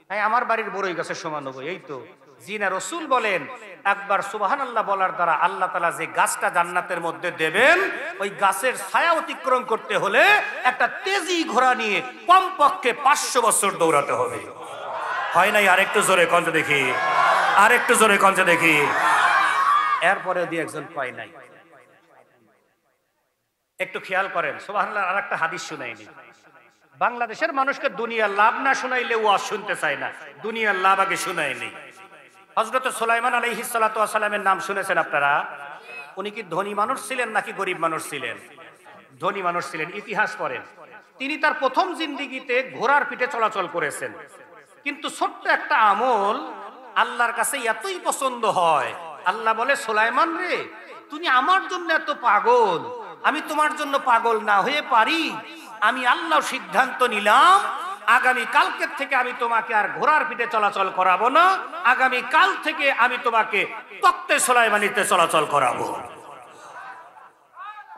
হ্যাঁ আমার বাড়ির বড়ই গাছের সমান হবে। এই তো জি না, রাসূল বলেন একবার সুবহানাল্লাহ বলার দ্বারা আল্লাহ তাআলা যে গাছটা জান্নাতের মধ্যে দেবেন, ওই গাছের ছায়া অতিক্রম করতে হলে একটা তেজি ঘোড়া নিয়ে কমপক্ষে 500 বছর দৌড়াতে হবে। হয় নাই? আরেকটু জোরে কঞ্জ দেখি, আরেকটু জোরে কঞ্জ দেখি। এরপরে দুই একজন কয় নাই। একটু খেয়াল করেন, সুবহানাল্লাহ আরেকটা হাদিস শুনাইনি। বাংলাদেশের মানুষকে দুনিয়ার লাভ না শুনাইলে ওয়াজ শুনতে চায় না, দুনিয়ার লাভ আগে শুনাইনি। হযরত সুলাইমান আলাইহিস সালাতু ওয়াস সালামের নাম শুনেছেন আপনারা? উনি কি ধনী মানুষ ছিলেন নাকি গরিব মানুষ ছিলেন? ধনী মানুষ ছিলেন। ইতিহাস পড়েন, তিনি তার প্রথম জিন্দেগিতে ঘোড়ার পিঠে চলাচল করেছেন। কিন্তু ছোট্ট একটা আমল আল্লাহর কাছে এতই পছন্দ হয়, আল্লাহ বলে সুলাইমান রে, তুমি আমার জন্য এত পাগল, আমি তোমার জন্য পাগল না হয়ে পারি? আমি আল্লাহ সিদ্ধান্ত নিলাম আগামী কালকের থেকে আমি তোমাকে আর ঘোড়ার পিঠে চলাচল করাবো না, আগামী কাল থেকে আমি তোমাকে তখতে সুলাইমানিতে চলাচল করাবো।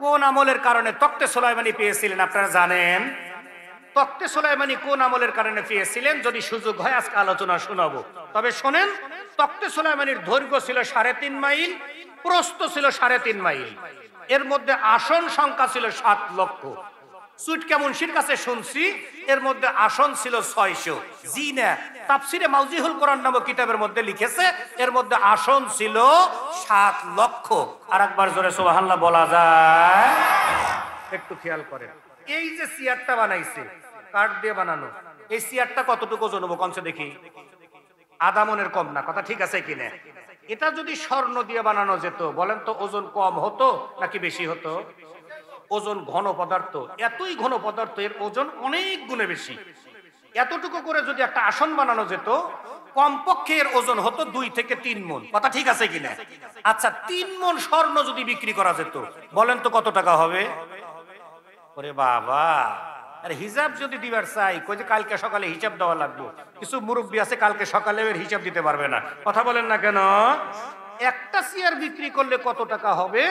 কোন আমলের কারণে তখতে সুলাইমানি পেয়েছিলেন আপনারা জানেন? তখতে সুলাইমানি কোন আমলের কারণে পেয়েছিলেন যদি সুযোগ হয় আজকে আলোচনা শোনাবো। তবে শোনেন, তখতে সুলাইমানির দৈর্ঘ্য ছিল 3.5 মাইল, প্রস্থ ছিল 3.5 মাইল, এর মধ্যে আসন সংখ্যা ছিল 7 লক্ষ। সুইটকা মুন্সির কাছে শুনছি এর মধ্যে আসন ছিল 600। জি না, তাফসিরে মাউজিহুল কোরআন নামক কিতাবের মধ্যে লিখেছে এর মধ্যে আসন ছিল 7 লক্ষ। আর একবার জোরে সুবহানাল্লাহ বলা যায়? একটু খেয়াল করেন, এই যে চেয়ারটা বানাইছে কাঠ দিয়ে বানানো, এই চেয়ারটা কতটুকু ওজন হবে কমসে দেখি? আধা মনের কম না, কথা ঠিক আছে কিনা? এটা যদি স্বর্ণ দিয়ে বানানো যেত বলেন তো ওজন কম হতো নাকি বেশি হতো? ওজন ঘন পদার্থ, এতই ঘন পদার্থ এর ওজন অনেক গুণে বেশি। এতটুকু করে যদি একটা আসন বানানো যেত কমপক্ষে এর ওজন হতো 2 থেকে 3 মণ, কথা ঠিক আছে কিনা? আচ্ছা 3 মণ স্বর্ণ যদি বিক্রি করা যেত বলেন তো কত টাকা হবে? ওরে বাবা, আর হিসাব যদি দিবার চাই কই যে কালকে সকালে হিসাব দেওয়া লাগবে, কিছু মুরব্বী আছে কালকে সকালে এর হিসাব দিতে পারবে না, কথা বলেন না কেন? একটা চেয়ার বিক্রি করলে কত টাকা হবে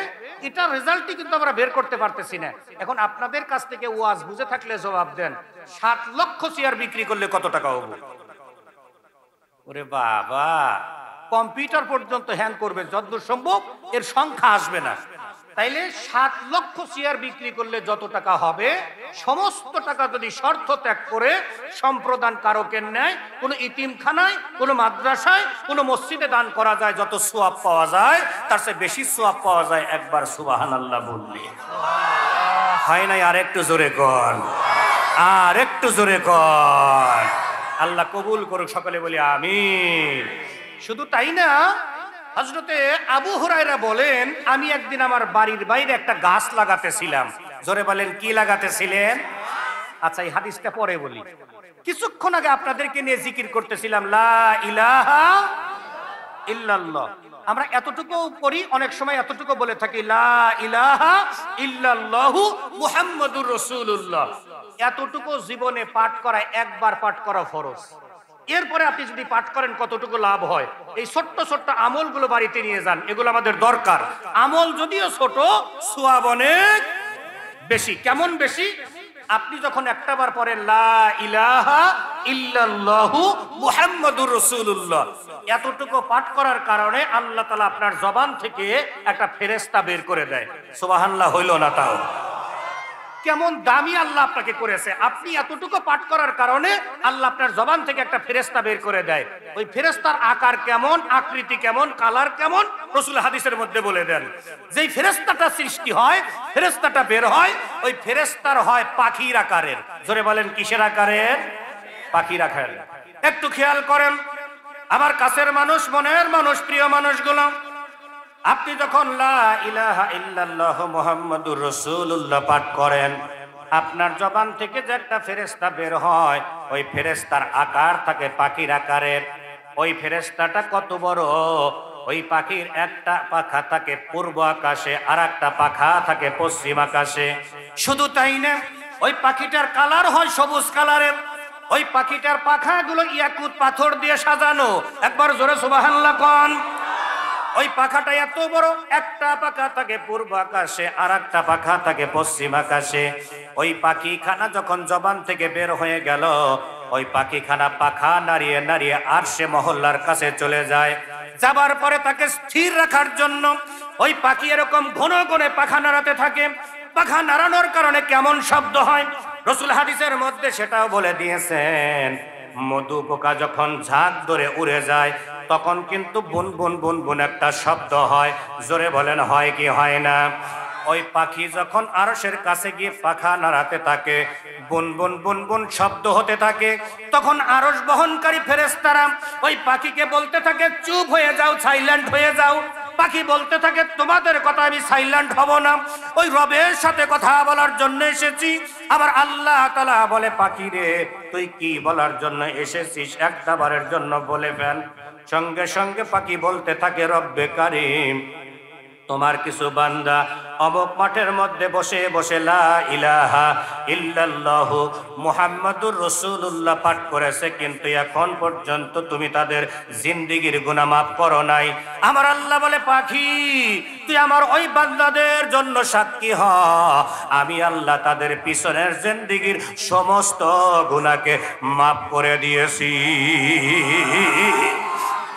এটা রেজাল্টই কিন্তু আমরা বের করতে পারতেছি না। এখন আপনাদের কাছ থেকে ওয়াজ বুঝে থাকলে জবাব দেন, 7 লক্ষ চেয়ার বিক্রি করলে কত টাকা হবে? ওরে বাবা, কম্পিউটার পর্যন্ত হ্যাং করবে, যতদূর সম্ভব এর সংখ্যা আসবে না। তাইলে 7 লক্ষ চেয়ার বিক্রি করলে যত টাকা হবে, সমস্ত টাকা যদি শর্ত ত্যাগ করে সম্প্রদান কারকের ন্যায় কোনো ইতিমখানায়, কোনো মাদ্রাসায়, কোনো মসজিদে দান করা যায়, যত সওয়াব পাওয়া যায় তার চেয়ে বেশি সওয়াব পাওয়া যায় একবার সুবহানাল্লাহ বললে। হয় নাই? আর একটু জোরে কর, আর একটু জোরে কর। আল্লাহ কবুল করুক, সকলে বলি আমিন। শুধু তাই না, হযরতে আবু হুরায়রা বলেন, আমি একদিন আমার বাড়ির বাইরে একটা গাছ লাগাতেছিলাম। জোরে বলেন, কি লাগাতেছিলেন? আচ্ছা, এই হাদিসটা পরে বলি। কিছুক্ষণ আগে আপনাদেরকে নিয়ে জিকির করতেছিলাম, লা ইলাহা ইল্লাল্লাহ। আমরা এতটুকু করি, অনেক সময় এতটুকু বলে থাকি, লা ইলাহা ইল্লাল্লাহু মুহাম্মাদুর রাসূলুল্লাহ। এতটুকু জীবনে পাঠ করা, একবার পাঠ করা ফরজ। এরপরে আপনি যদি পাঠ করেন কতটুকু লাভ হয়, এই ছোট্ট ছোট্ট আমলগুলো বাড়িতে নিয়ে যান, এগুলো আমাদের দরকার। আমল যদিও ছোট, সওয়াব অনেক বেশি। কেমন বেশি? আপনি যখন একটাবার পড়েন লা ইলাহা ইল্লাল্লাহু মুহাম্মাদুর রাসূলুল্লাহ, এতটুকু পাঠ করার কারণে আল্লাহ তাআলা আপনার জবান থেকে একটা ফেরেশতা বের করে দেয়। সুবহানাল্লাহ হইল না? তাও কেমন দামি আল্লাহ আপনাকে করেছে। আপনি এতটুকু পাঠ করার কারণে আল্লাহ আপনার জবান থেকে একটা ফেরেশতা বের করে দেয়। ওই ফেরেশতার আকার কেমন, আকৃতি কেমন, কালার কেমন, রাসূল হাদিসের মধ্যে বলে দেন। যেই ফেরেশতাটা সৃষ্টি হয়, ফেরেশতাটা বের হয়, ওই ফেরেশতার হয় পাখির আকারের। জোরে বলেন, কিসের আকারের? পাখির আকারের। একটু খেয়াল করেন, আমার কাছের মানুষ, মনের মানুষ, প্রিয় মানুষগুলো, আপনি যখন লা ইলাহা ইল্লাল্লাহু মুহাম্মাদুর রাসূলুল্লাহ পাঠ করেন, আপনার জবান থেকে যে একটা ফেরেশতা বের হয়, ওই ফেরেশতার আকার থাকে পাখির আকারের। ওই ফেরেশতাটা কত বড়! ওই পাখির একটা পাখা থাকে পূর্ব আকাশে, আর একটা পাখা থাকে পশ্চিম আকাশে। শুধু তাই না, ওই পাখিটার কালার হয় সবুজ কালারের। ওই পাখিটার পাখাগুলো ইয়াকুত পাথর দিয়ে সাজানো। একবার জোরে সুবহানাল্লাহ কোন। ওই পাখাটা এত বড়, একটা পাখা থাকে পূর্ব আকাশে, আর একটা পাখা থাকে পশ্চিম আকাশে। ওই পাখিখানা যখন জবান থেকে বের হয়ে গেল, ওই পাখিখানা পাখা নাড়িয়ে নাড়িয়ে আরশে মহল্লার কাছে চলে যায়। যাবার পরে তাকে স্থির রাখার জন্য ওই পাখি এরকম ঘন ঘনে পাখা নাড়াতে থাকে। পাখা নাড়ানোর কারণে কেমন শব্দ হয়, রাসূল হাদিসের মধ্যে সেটাও বলে দিয়েছেন। মধু পোকা যখন ঝাঁক ধরে উড়ে যায়, তখন কিন্তু বুন বুন বুন বুন একটা শব্দ হয়। জোরে বলেন, হয় কি হয় না? ওই পাখি যখন আরশের কাছে গিয়ে পাখা নাড়াতে থাকে, বুন বুন বুন বুন শব্দ হতে থাকে, তখন আরশ বহনকারী ফেরেশতারা ওই পাখিকে বলতে থাকে, চুপ হয়ে যাও, সাইলেন্ট হয়ে যাও। পাখি বলতে থাকে, তোমাদের কথা আমি সাইলেন্ট হব না, ওই রবের সাথে কথা বলার জন্য এসেছি। আবার আল্লাহ তাআলা বলে, পাখি রে, তুই কি বলার জন্য এসেছিস, একটা বারের জন্য বলে ফেল। সঙ্গে সঙ্গে পাখি বলতে থাকে, রব্বে কারীম, তোমার কিছু বান্দা অমুক মাঠের মধ্যে বসে বসে লা ইলাহা ইল্লাল্লাহু মুহাম্মাদুর রাসূলুল্লাহ পাঠ করেছে, কিন্তু এখন পর্যন্ত তুমি তাদের জিন্দেগীর গুনাহ মাফ করো নাই। আমার আল্লাহ বলে, পাখি, তুই আমার ওই বান্দাদের জন্য সাক্ষী হ, আমি আল্লাহ তাদের পিছনের জিন্দেগীর সমস্ত গুনাহকে মাফ করে দিয়েছি।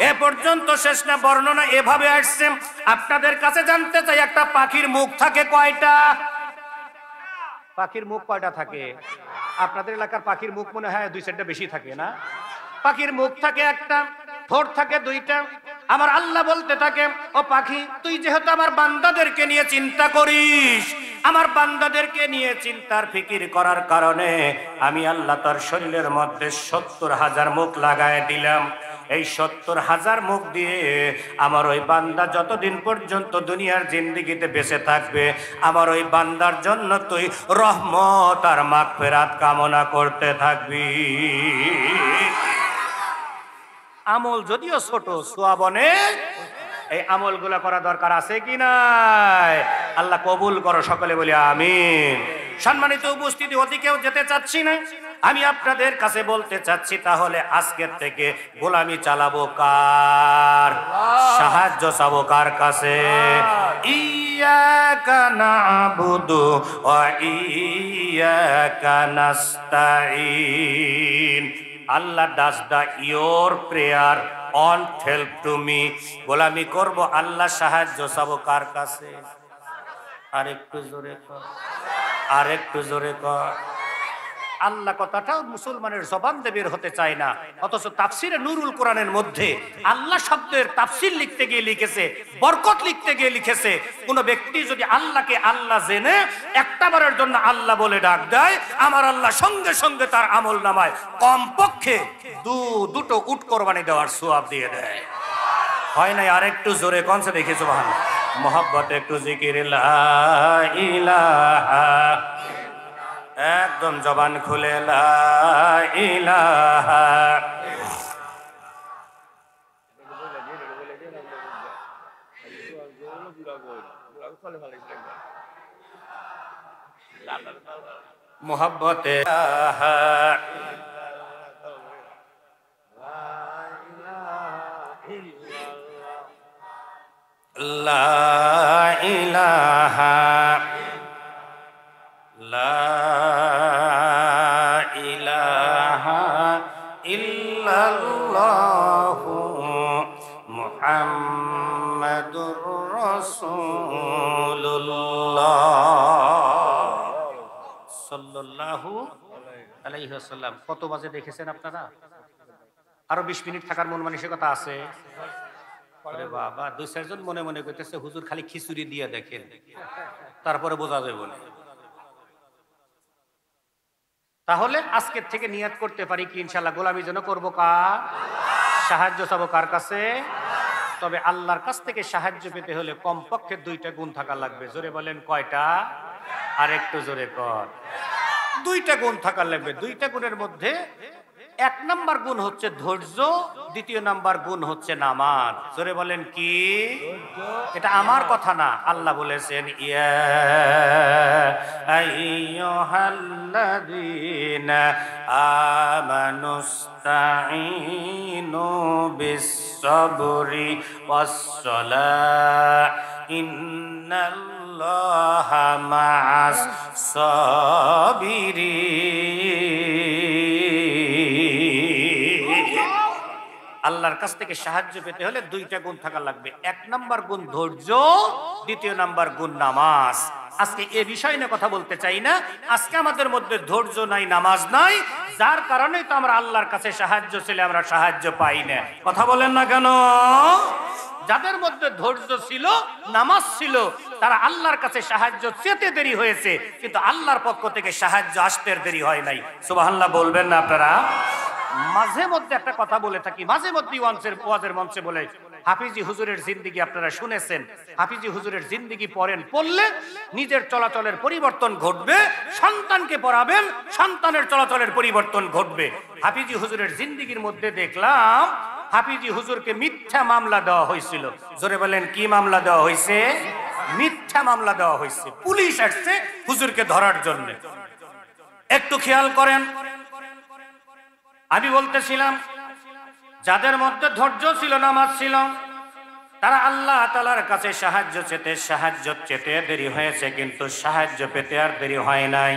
এ পর্যন্ত শেষ না, বর্ণনা এভাবে আসছে। আপনাদের কাছে জানতে চাই, একটা পাখির মুখ থাকে কয়টা? পাখির মুখ কয়টা থাকে? আপনাদের এলাকার পাখির মুখ মনে হয় 2-4টা বেশি থাকে না? পাখির মুখ থাকে একটা, ঠোঁট থাকে 2টা। আমার আল্লাহ বলতে থাকে, ও পাখি, তুই যেহেতু আমার বান্দাদেরকে নিয়ে চিন্তা করিস, আমার বান্দাদেরকে নিয়ে চিন্তার ফিকির করার কারণে আমি আল্লাহ তার শরীরের মধ্যে 70,000 মুখ লাগায় দিলাম। এই 70,000 মুখ দিয়ে আমার ওই বান্দা যতদিন পর্যন্ত দুনিয়ার জিন্দেগিতে বেঁচে থাকবে, আমার ওই বান্দার জন্য তুই রহমত আর মাগফিরাত কামনা করতে থাকবি। আমল যদিও ছোট, সওয়াব অনেক। এই আমলগুলো করা দরকার আছে কি নাই? আল্লাহ কবুল করো, সকলে বলি আমিন। সম্মানিত উপস্থিতি, অতি কেউ যেতে চাচ্ছি না, আমি আপনাদের কাছে বলতে চাচ্ছি, তাহলে আজকের থেকে গোলামি চালাবো কার? সাহায্য চাবো কার কাছে? ইয়্যাকা না'বুদু ওয়া ইয়্যাকা নাস্তাঈন। Allah does the your prayer want help to me, গোলামি করব, আল্লাহ সাহায্য চাবো কার কাছে? আরেকটু জোরে কর, আরেকটু জোরে কর। আল্লাহ কথাটাও মুসলমানের জবান দিয়ে বের হতে চায় না, অথচ তাফসিরে নুরুল কোরআনের মধ্যে আল্লাহ শব্দের তাফসির লিখতে গিয়ে লিখেছে, বরকত লিখতে গিয়ে লিখেছে, কোন ব্যক্তি যদি আল্লাহকে আল্লাহ জেনে একটাবারের জন্য আল্লাহ বলে ডাক দেয়, আমার আল্লাহ সঙ্গে সঙ্গে তার আমল নামায় কমপক্ষে দুটো উট কোরবানি দেওয়ার সওয়াব দিয়ে দেয়। হয় নাই? আরেকটু জোরে কনসে দেখে সুবহানাল্লাহ। মোহাব্বত একটু জিকির লা ইলাহা, একদম জবান খুলে লা ইলাহা। মোহাব্বতে লা ইলাহা, লা ইলাহা ইল্লাল্লাহু মুহাম্মাদুর রাসূলুল্লাহ সাল্লাল্লাহু আলাইহি ওয়াসাল্লাম। কত বাজে দেখেছেন আপনারা? আরো 20 মিনিট থাকার মন মানসিকতা আছে? আরে বাবা, 2-4 জন মনে মনে কইতেছে হুজুর খালি খিচুড়ি দিয়ে দেখেন, তারপরে বোঝা যাবে না। তাহলে আজকের থেকে নিয়ত করতে পারি কি ইনশাআল্লাহ গোলামি যেন করব কার? সাহায্য চাবো কার কাছে? তবে আল্লাহর কাছ থেকে সাহায্য পেতে হলে কমপক্ষে 2টা গুণ থাকা লাগবে। জোরে বলেন কয়টা? আর একটু জোরে কর। 2টা গুণ থাকা লাগবে। 2টা গুণের মধ্যে 1 নাম্বার গুণ হচ্ছে ধৈর্য, 2য় নাম্বার গুণ হচ্ছে নামাজ। জোরে বলেন কি? এটা আমার কথা না, আল্লাহ বলেছেন ইয়া আইয়ুহাল্লাযীনা আমানুস্তাঈনু বিস-সাবরি ওয়াস-সালাহ ইন্নাল্লাহা মা'আস-সাবিরিন। আল্লাহর কাছ থেকে সাহায্য পেতে হলে 2টা গুণ থাকা লাগবে। 1 নাম্বার গুণ ধৈর্য, 2য় নাম্বার গুণ নামাজ। আজকে এই বিষয় নিয়ে কথা বলতে চাই না। আজকে আমাদের মধ্যে ধৈর্য নাই, নামাজ নাই, যার কারণে তো আমরা আল্লাহর কাছে সাহায্য চেলে আমরা সাহায্য পাই না। কথা বলেন না কেন? যাদের মধ্যে ধৈর্য ছিল, নামাজ ছিল, তারা আল্লাহর কাছে সাহায্য চেতে দেরি হয়েছে, কিন্তু আল্লাহর পক্ষ থেকে সাহায্য আসতে দেরি হয় নাই। সুবহানাল্লাহ বলবেন না আপনারা? মাঝে মধ্যে একটা কথা বলে থাকি, মাঝে মধ্যে ওয়াজের মঞ্চে বলে, হাফিজি হুজুরের জিন্দেগি আপনারা শুনেছেন। হাফিজি হুজুরের জিন্দেগি পড়লে নিজের চলাচলের পরিবর্তন ঘটবে, সন্তানকে পড়াবেন, সন্তানের চলাচলের পরিবর্তন ঘটবে। হাফিজি হুজুরের জিন্দেগির মধ্যে দেখলাম হাফিজি হুজুরকে মিথ্যা মামলা দেওয়া হয়েছিল। জোরে বলেন কি মামলা দেওয়া হয়েছে? মিথ্যা মামলা দেওয়া হয়েছে। পুলিশ আসছে হুজুরকে ধরার জন্য। একটু খেয়াল করেন, আমি বলতেছিলাম যাদের মধ্যে ধৈর্য ছিল, নামাজ ছিল, তারা আল্লাহ তাআলার কাছে সাহায্য চেতে দেরি হয়েছে, কিন্তু সাহায্য পেতে আর দেরি হয় নাই।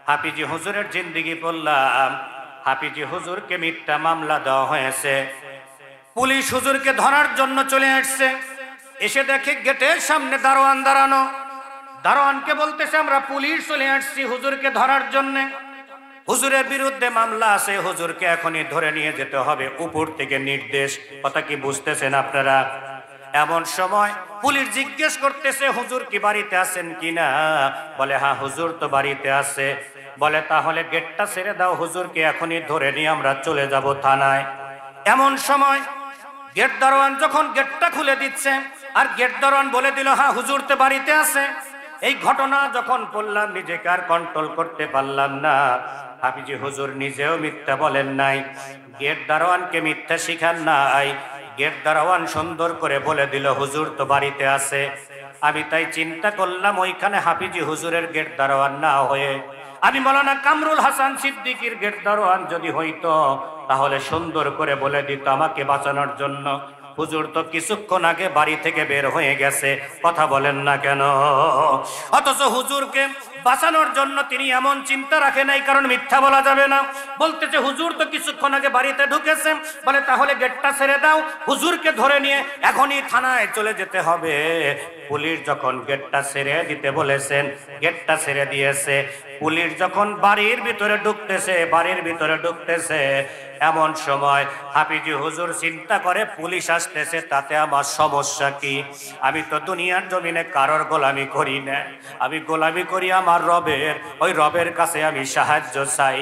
হাফিজি হুজুরের জিন্দেগি পড়লাম, হাফিজি হুজুরকে মিথ্যা মামলা দেওয়া হয়েছে। পুলিশ হুজুরকে ধরার জন্য চলে আসছে, এসে দেখে গেটের সামনে দারোয়ান দাঁড়ানো। দারোয়ানকে বলতেছে আমরা পুলিশ চলে আসছি হুজুরকে ধরার জন্য, হুজুরের বিরুদ্ধে মামলা আছে, হুজুরকে এখনই ধরে নিয়ে যেতে হবে, উপর থেকে নির্দেশ। কথা কি বুঝতেছেন আপনারা? এমন সময় পুলিশ জিজ্ঞেস করতেছে হুজুর কি বাড়িতে আছেন কিনা? বলে হ্যাঁ হুজুর তো বাড়িতে আছে। বলে তাহলে গেটটা ছেড়ে দাও, হুজুরকে এখনই ধরে নিয়ে আমরা চলে যাব থানায়। এমন সময় গেট দারোয়ান যখন গেটটা খুলে দিচ্ছে, আর গেট দারোয়ান বলে দিল হ্যাঁ হুজুর তো বাড়িতে আছে। এই ঘটনা যখন বললাম নিজেকে আর কন্ট্রোল করতে পারলাম না। হাফিজি হুজুর নিজেও মিথ্যা বলেন নাই, গেট দারোয়ানকে মিথ্যা শিখান নাই। গেট দারোয়ান সুন্দর করে বলে দিল হুজুর তো বাড়িতে আছে। আমি তাই চিন্তা করলাম ওইখানে হাফিজি হুজুরের গেট দারোয়ান না হয়ে আমি মাওলানা কামরুল হাসান সিদ্দিকীর গেট দারোয়ান যদি হইতো, তাহলে সুন্দর করে বলে দিত আমাকে বাঁচানোর জন্য হুজুর তো কিছুক্ষণ আগে বাড়ি থেকে বের হয়ে গেছে। কথা বলেন না কেন? অথচ হুজুরকে বাঁচানোর জন্য তিনি এমন চিন্তা রাখে নাই, কারণ মিথ্যা বলা যাবে না। বলতেছে হুজুর তো কিছুক্ষণ আগে বাড়িতে ঢুকেছে। বলে তাহলে গেটটা ছেড়ে দাও, হুজুরকে ধরে নিয়ে এখনই থানায় চলে যেতে হবে। পুলিশ যখন গেটটা ছেড়ে দিতে বলেছেন, গেটটা ছেড়ে দিয়েছে। পুলিশ যখন বাড়ির ভিতরে ঢুকতেছে, এমন সময় হাফিজি হুজুর চিন্তা করে পুলিশ আসতেছে, তাতে আমার সমস্যা কি? আমি তো দুনিয়ার জমিনে কারোর গোলামি করি না, আমি গোলামি করি আমার রবের। ওই রবের কাছে আমি সাহায্য চাই।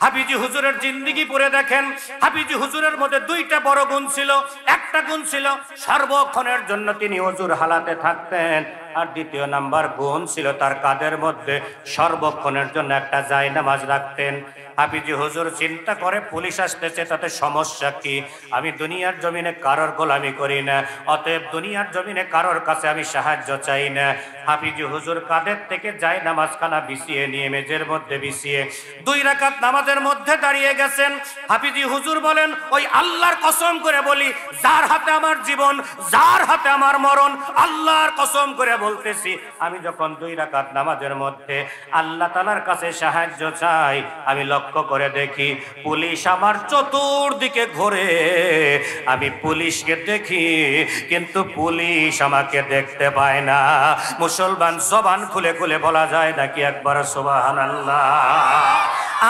হাফিজি হুজুরের জিন্দেগি পড়ে দেখেন, হাফিজি হুজুরের মধ্যে দুইটা বড় গুণ ছিল। একটা গুণ ছিল সর্বক্ষণের জন্য তিনি হুজুর হালাতে থাকতেন, আর দ্বিতীয় নাম্বার গুণ ছিল তার কাঁধের মধ্যে সর্বক্ষণের জন্য একটা জায়নামাজ রাখতেন। হাফিজি হুজুর চিন্তা করে পুলিশ আসতেছে, তাতে সমস্যা কি? আমি দুনিয়ার জমিনে কারোর গোলামি করি না, অতএব দুনিয়ার জমিনে কারোর কাছে আমি সাহায্য চাই না। হাফিজি হুজুর কাঁধের থেকে জায়নামাজখানা বিছিয়ে নিয়ে মেজের মধ্যে বিছিয়ে 2 রাকাত নামাজের মধ্যে দাঁড়িয়ে গেছেন। হাফিজি হুজুর বলেন, ওই আল্লাহর কসম করে বলি, যার হাতে আমার জীবন, যার হাতে আমার মরণ, আল্লাহর কসম করে বলতেছি, আমি যখন 2 রাকাত নামাজের মধ্যে আল্লাহ তাআলার কাছে সাহায্য চাই, আমি লক্ষ্য করে দেখি পুলিশ আমার চতুর্দিকে ঘোরে। আমি পুলিশকে দেখি, কিন্তু পুলিশ আমাকে দেখতে পায় না। মুসলমান জবান খুলে খুলে বলা যায় নাকি একবার সুবহানাল্লাহ?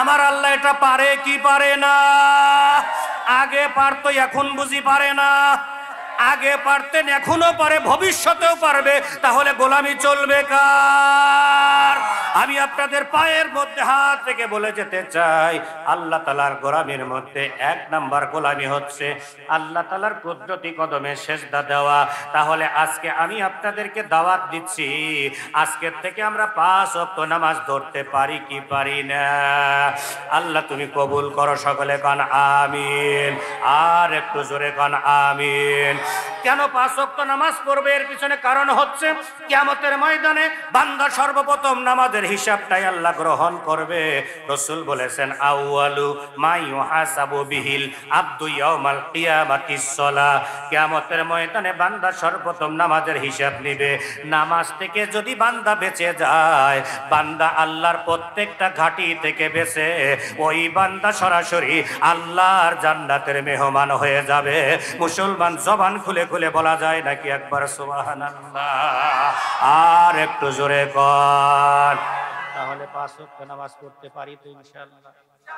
আমার আল্লাহ এটা পারে কি পারে না? আগে পারতো, এখন বুঝি পারে না? আগে পারতেন, এখনো পারে, ভবিষ্যতেও পারবে। তাহলে গোলামি চলবে কার? আমি আপনাদের পায়ের মধ্যে হাত রেখে বলে যেতে চাই, আল্লাহ তাআলার গোলামির মধ্যে 1 নাম্বার গোলামি হচ্ছে আল্লাহ তাআলার কুদরতি কদমে সেজদা দেওয়া। তাহলে আজকে আমি আপনাদেরকে দাওয়াত দিচ্ছি, আজকের থেকে আমরা 5 ওয়াক্ত নামাজ ধরতে পারি কি পারি না? আল্লাহ তুমি কবুল করো, সকলে কান আমিন। আর একটু জোরে কান আমিন। কেন 5 ওয়াক্ত নামাজ পড়বে? এর পিছনে কারণ হচ্ছে কিয়ামতের ময়দানে বান্দা সর্বপ্রথম নামাজের হিসাবটাই আল্লাহ গ্রহণ করবে। রাসূল বলেছেন, আউয়ালু মা ইউহাসাবু বিহিল আবদু ইয়াউমাল কিয়ামাতিস সালাহ। কিয়ামতের ময়দানে বান্দা সর্বপ্রথম নামাজের হিসাব নেবে। নামাজ থেকে যদি বান্দা বেঁচে যায়, বান্দা আল্লাহর প্রত্যেকটা ঘাটি থেকে বেঁচে, ওই বান্দা সরাসরি আল্লাহর জান্নাতের মেহমান হয়ে যাবে। মুসলমান জবান খুলে খুলে বলা যায় নাকি একবার সুবহানাল্লাহ? আর একটু জোরে কর। তাহলে 5 ওয়াক্ত নামাজ পড়তে পারি তো ইনশাআল্লাহ?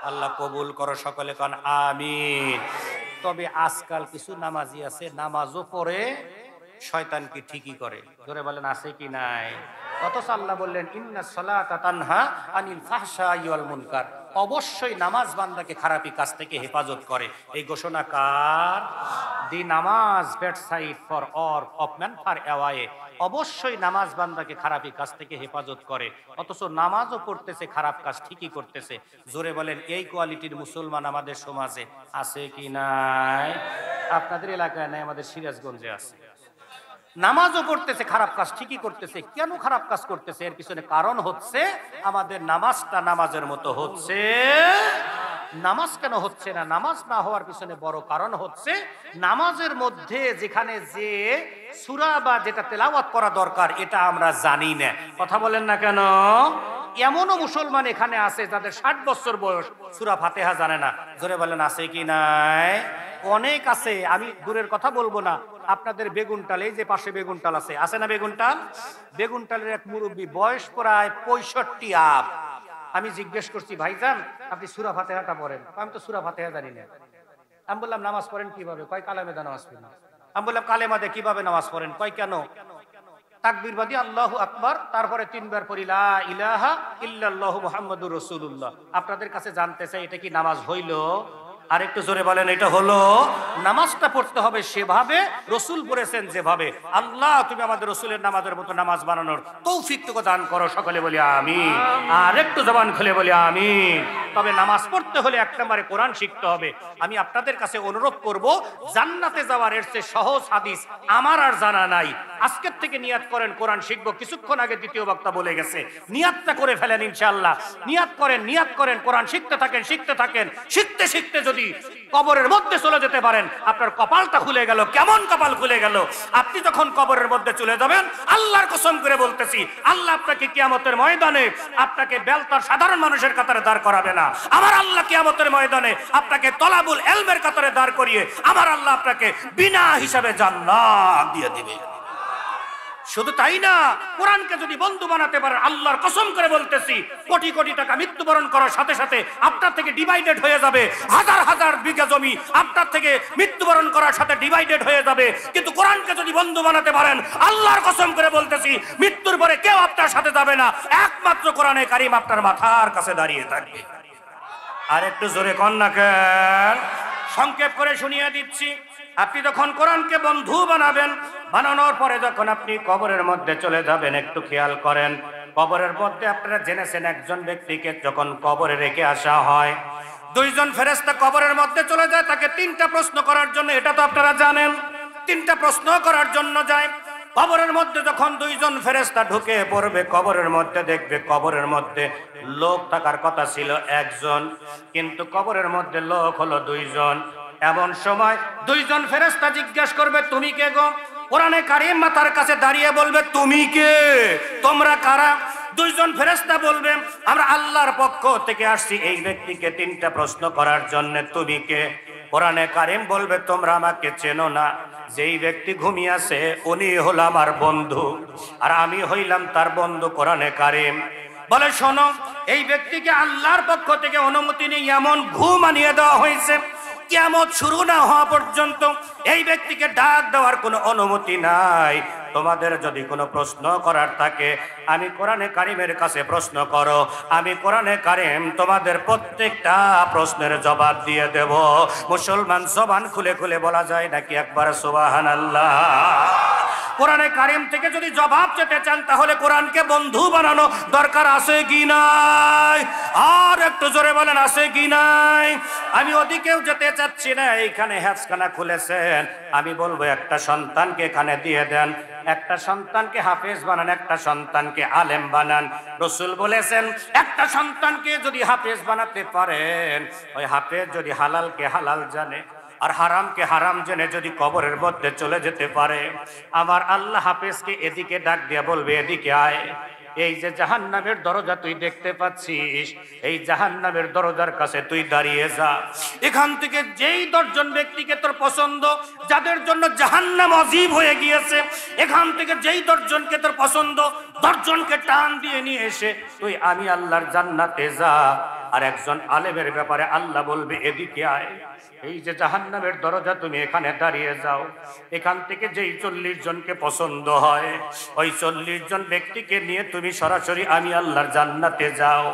আল্লাহ কবুল করো, সকলে কান আমিন। তবে আজকাল কিছু নামাজি আছে, নামাজও পড়ে, শয়তান কি ঠিকই করে। জোরে বলেন আছে কি নাই? অথচ আল্লাহ বললেন, ইন্নাস সালাতা তানহা আনিল ফাহশাই ওয়াল মুনকার। অবশ্যই নামাজ বান্দাকে খারাপি কাজ থেকে হেফাজত করে। এই ঘোষণা কার? দি নামাজ bedside for or of man for away. অবশ্যই নামাজ বান্দাকে খারাপি কাজ থেকে হেফাজত করে, অথচ নামাজও পড়তেছে, খারাপ কাজ ঠিকই করতেছে। জোরে বলেন, এই কোয়ালিটির মুসলমান আমাদের সমাজে আছে কি নাই? আপনাদের এলাকায় নাই, আমাদের সিরাজগঞ্জে আছে। নামাজও পড়তেছে, খারাপ কাজ ঠিকই করতেছে। কেন খারাপ কাজ করতেছে? এর পিছনে কারণ হচ্ছে আমাদের নামাজটা নামাজের মতো হচ্ছে। নামাজ কেন হচ্ছে না? নামাজ না হওয়ার পিছনে বড় কারণ হচ্ছে নামাজের মধ্যে যেখানে যে সূরা বা যেটা তেলাওয়াত করা দরকার, এটা আমরা জানি না। কথা বলেন না কেন? এমনও মুসলমান এখানে আছে যাদের 60 বছর বয়স, সূরা ফাতিহা জানে না। জোরে বলেন আছে কি নাই? অনেক আছে। আমি দূরের কথা বলবো না, আপনাদের বেগুনটাল, এই যে পাশে বেগুনটাল আছে না? বেগুনটালের এক মুরব্বী, বয়স প্রায় 65 আপ। আমি জিজ্ঞেস করছি, ভাইজান আপনি সূরা ফাতিহাটা পড়েন? আমি তো সূরা ফাতিহা জানি না। আমি বললাম, নামাজ পড়েন কিভাবে? কয় কালেমা দিয়ে নামাজ পড়েন। আমি বললাম, কালেমা দিয়ে কিভাবে নামাজ পড়েন? কয় কেন? তাকবীর বাদি আল্লাহু আকবার, তারপরে 3 বার পড়ি লা ইলাহা ইল্লাল্লাহু মুহাম্মাদুর রাসূলুল্লাহ। আপনাদের কাছে জানতে চাই, এটা কি নামাজ হইল? আর একটু জোরে বলেন, এটা হলো? নামাজটা পড়তে হবে সেভাবে রাসূল বলেছেন যেভাবে। আল্লাহ তুমি আমাদের রাসূলের নামাজের মতো নামাজ বানানোর তৌফিক দান করো, সকলে বলি আমিন। আর একটু জবান খুলে বলি আমিন। তবে নামাজ পড়তে হলে এক নম্বরে কোরআন শিখতে হবে। আমি আপনাদের কাছে অনুরোধ করব, জান্নাতে যাওয়ার এর চেয়ে সহজ হাদিস আমার আর জানা নাই। আজকের থেকে নিয়াত করেন কোরআন শিখবো। কিছুক্ষণ আগে দ্বিতীয় বক্তা বলে গেছে, নিয়াতটা করে ফেলেন ইনশাআল্লাহ। নিয়াত করেন কোরআন শিখতে থাকেন। শিখতে শিখতে যদি কবরের মধ্যে চলে যেতে পারেন, আপনার কপালটা খুলে গেল। কেমন কপাল খুলে গেল? আপনি যখন কবরের মধ্যে চলে যাবেন, আল্লাহর কসম করে বলতেছি, আল্লাহ আপনাকে কিয়ামতের ময়দানে আপনাকে বেলতার সাধারণ মানুষের কাতারে দাঁড় করাবে না। আমার আল্লাহ কিয়ামতের ময়দানে আপনাকে তলাবুল ইলমের কাতারে দাঁড় করিয়ে আমার আল্লাহ আপনাকে বিনা হিসাবে জান্নাত দিয়ে দিবে। শুধু তাই না, কোরআনকে যদি বন্ধু বানাতে পারেন, আল্লাহর কসম করে বলতেছি, কোটি কোটি টাকা মৃত্যুবরণ করার সাথে সাথে আপনার থেকে ডিভাইডেড হয়ে যাবে। হাজার হাজার বিঘা জমি আপনার থেকে মৃত্যুবরণ করার সাথে ডিভাইডেড হয়ে যাবে। কিন্তু কোরআনকে যদি বন্ধু বানাতে পারেন, আল্লাহর কসম করে বলতেছি, মৃত্যুর পরে কেউ আপনার সাথে যাবে না, একমাত্র কোরআনে কারিম আপনার মাথার কাছে দাঁড়িয়ে থাকবে। আর একটু জোরে কন না কেন? সংক্ষেপ করে শুনিয়ে দিচ্ছি। আপনি যখন কোরআনকে বন্ধু বানাবেন, বানানোর পরে যখন আপনি কবরের মধ্যে চলে যাবেন, একটু খেয়াল করেন, কবরের মধ্যে আপনারা জেনেছেন একজন ব্যক্তিকে যখন কবরে রেখে আসা হয়, দুইজন ফেরেশতা কবরের মধ্যে চলে যায় তাকে তিনটা প্রশ্ন করার জন্য। এটা তো আপনারা জানেন, তিনটা প্রশ্ন করার জন্য যায়। কবরের মধ্যে যখন দুইজন ফেরেশতা ঢুকে পড়বে, কবরের মধ্যে দেখবে কবরের মধ্যে লোক থাকার কথা ছিল একজন, কিন্তু কবরের মধ্যে লোক হলো দুইজন। এমন সময় দুইজন ফেরেশতা জিজ্ঞাসা করবে, তুমি কে গো? কোরআনে কারিম মাথার কাছে দাঁড়িয়ে বলবে, তুমি কে? তোমরা কারা? দুইজন ফেরেশতা বলবে, আমরা আল্লাহর পক্ষ থেকে আসছি এই ব্যক্তিকে তিনটা প্রশ্ন করার জন্য, তুমি কে? কোরআনে কারিম বলবে, তোমরা আমাকে চেনো না। যেই ব্যক্তি ঘুমিয়ে আছে উনি হল আমার বন্ধু, আর আমি হইলাম তার বন্ধু। কোরআনে কারিম বলে, শোনো, এই ব্যক্তিকে আল্লাহর পক্ষ থেকে অনুমতি নিয়ে এমন ঘুম আনিয়ে দেওয়া হয়েছে, কিয়ামত শুরু না হওয়া পর্যন্ত এই ব্যক্তিকে ডাক দেওয়ার কোনো অনুমতি নাই। তোমাদের যদি কোনো প্রশ্ন করার থাকে, আমি কোরআনে কারিমের কাছে প্রশ্ন করো, আমি কোরআনে কারিম তোমাদের প্রত্যেকটা প্রশ্নের জবাব দিয়ে দেব। মুসলমান জবান খুলে খুলে বলা যায় নাকি একবার সুবহানাল্লাহ? কোরআনে কারিম থেকে যদি জবাব পেতে চান, তাহলে কোরআনকে বন্ধু বানানো দরকার আছে কি নাই? আর একটু জোরে বলেন, আছে কি নাই? আমি ওদিকেও যেতে চাচ্ছি না, এইখানে হ্যাজখানা খুলেছেন, আমি বলবো একটা সন্তানকে এখানে দিয়ে দেন, একটা সন্তানকে হাফেজ বানান, একটা সন্তানকে আলেম বানান। রাসূল বলেছেন, একটা সন্তানকে যদি হাফেজ বানাতে পারেন, ওই হাফেজ যদি হালালকে হালাল জানে আর হারামকে হারাম জেনে যদি কবরের মধ্যে চলে যেতে পারে, আমার আল্লাহ হাফেজকে এদিকে ডাক দিয়ে বলবে, এদিকে আয়। এই যে জাহান্নামের দরজা তুই দেখতে পাচ্ছিস, এই জাহান্নামের দরজার কাছে তুই দাঁড়িয়ে যা। এখান থেকে যেই 10 জন ব্যক্তিকে তোর পছন্দ, যাদের জন্য জাহান্নাম অজীব হয়ে গিয়েছে, এখান থেকে যেই 10 জনকে তোর পছন্দ, 10 জনকে টান দিয়ে নিয়ে এসে তুই আমি আল্লাহর জান্নাতে যা। আর একজন আলেমের ব্যাপারে আল্লাহ বলবে, এদিকে আয়। এই যে জাহান্নামের দরজা, তুমি এখানে দাঁড়িয়ে যাও। এখান থেকে যেই 40 জনকে পছন্দ হয়, ওই 40 জন ব্যক্তিকে নিয়ে তুমি সরাসরি আমি আল্লাহর জান্নাতে যাও।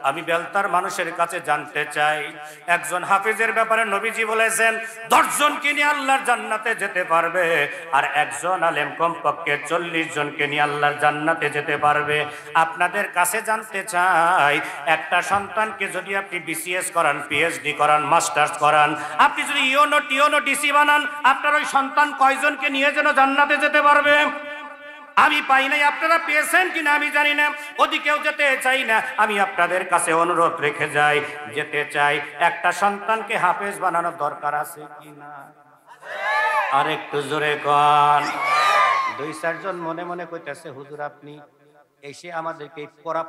আমি বেলতার মানুষের কাছে জানতে চাই, একজন হাফেজের ব্যাপারে নবীজি বলেছেন 10 জনকে নিয়ে আল্লাহর জান্নাতে যেতে পারবে, আর একজন আলেম কমপক্ষে 40 জনকে নিয়ে আল্লাহর জান্নাতে যেতে পারবে। আপনাদের কাছে জানতে চাই, একটা সন্তানকে যদি আপনি বিসিএস করান, পিএইচডি করান, মাস্টার্স করান, আপনি যদি ইওনো টিওনো ডিসি বানান, আপনার ওই সন্তান কয়জনকে নিয়ে যেন জান্নাতে যেতে পারবে? আমি পাই নাই, আপনারা পেয়েছেন কিনা আমি জানি না, ওদিকেও যেতে চাই না। আমি আপনাদের কাছে অনুরোধ রেখে যাই, যেতে চাই, একটা সন্তানকে হাফেজ বানানোর দরকার আছে কিনা? আর একটু জোরে কন। 2-4 জন মনে মনে কইতেছে, হুজুর আপনি এসে আমাদেরকে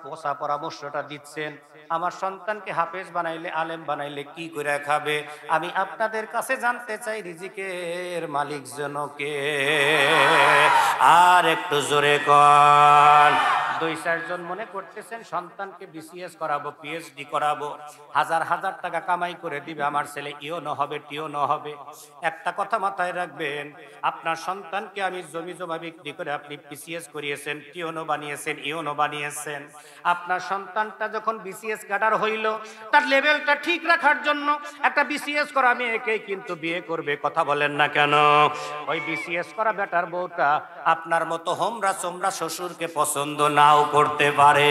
পচা পরামর্শটা দিচ্ছেন, আমার সন্তানকে হাফেজ বানাইলে, আলেম বানাইলে কি করে খাবে? আমি আপনাদের কাছে জানতে চাই, রিজিকের মালিক যেন কে? আর একটু জোরে কন। 2-4 জন মনে করতেছেন সন্তানকে বিসিএস করাবো, পিএইচডি করাবো, হাজার হাজার টাকা কামাই করে দিবে, আমার ছেলে ইওনো হবে, টিওনো হবে। একটা কথা মাথায় রাখবেন, আপনার সন্তানকে আমি জমি জমা বিক্রি করে আপনি বিসিএস করিয়েছেন, টিওনো বানিয়েছেন, ইওনো বানিয়েছেন। আপনার সন্তানটা যখন বিসিএস ক্যাডার হইল, তার লেভেলটা ঠিক রাখার জন্য একটা বিসিএস করা মেয়েকে কিন্তু বিয়ে করবে। কথা বলেন না কেন? ওই বিসিএস করা বেটার বউটা আপনার মতো হোমরা সোমরা শ্বশুরকে পছন্দ নাও করতে পারে।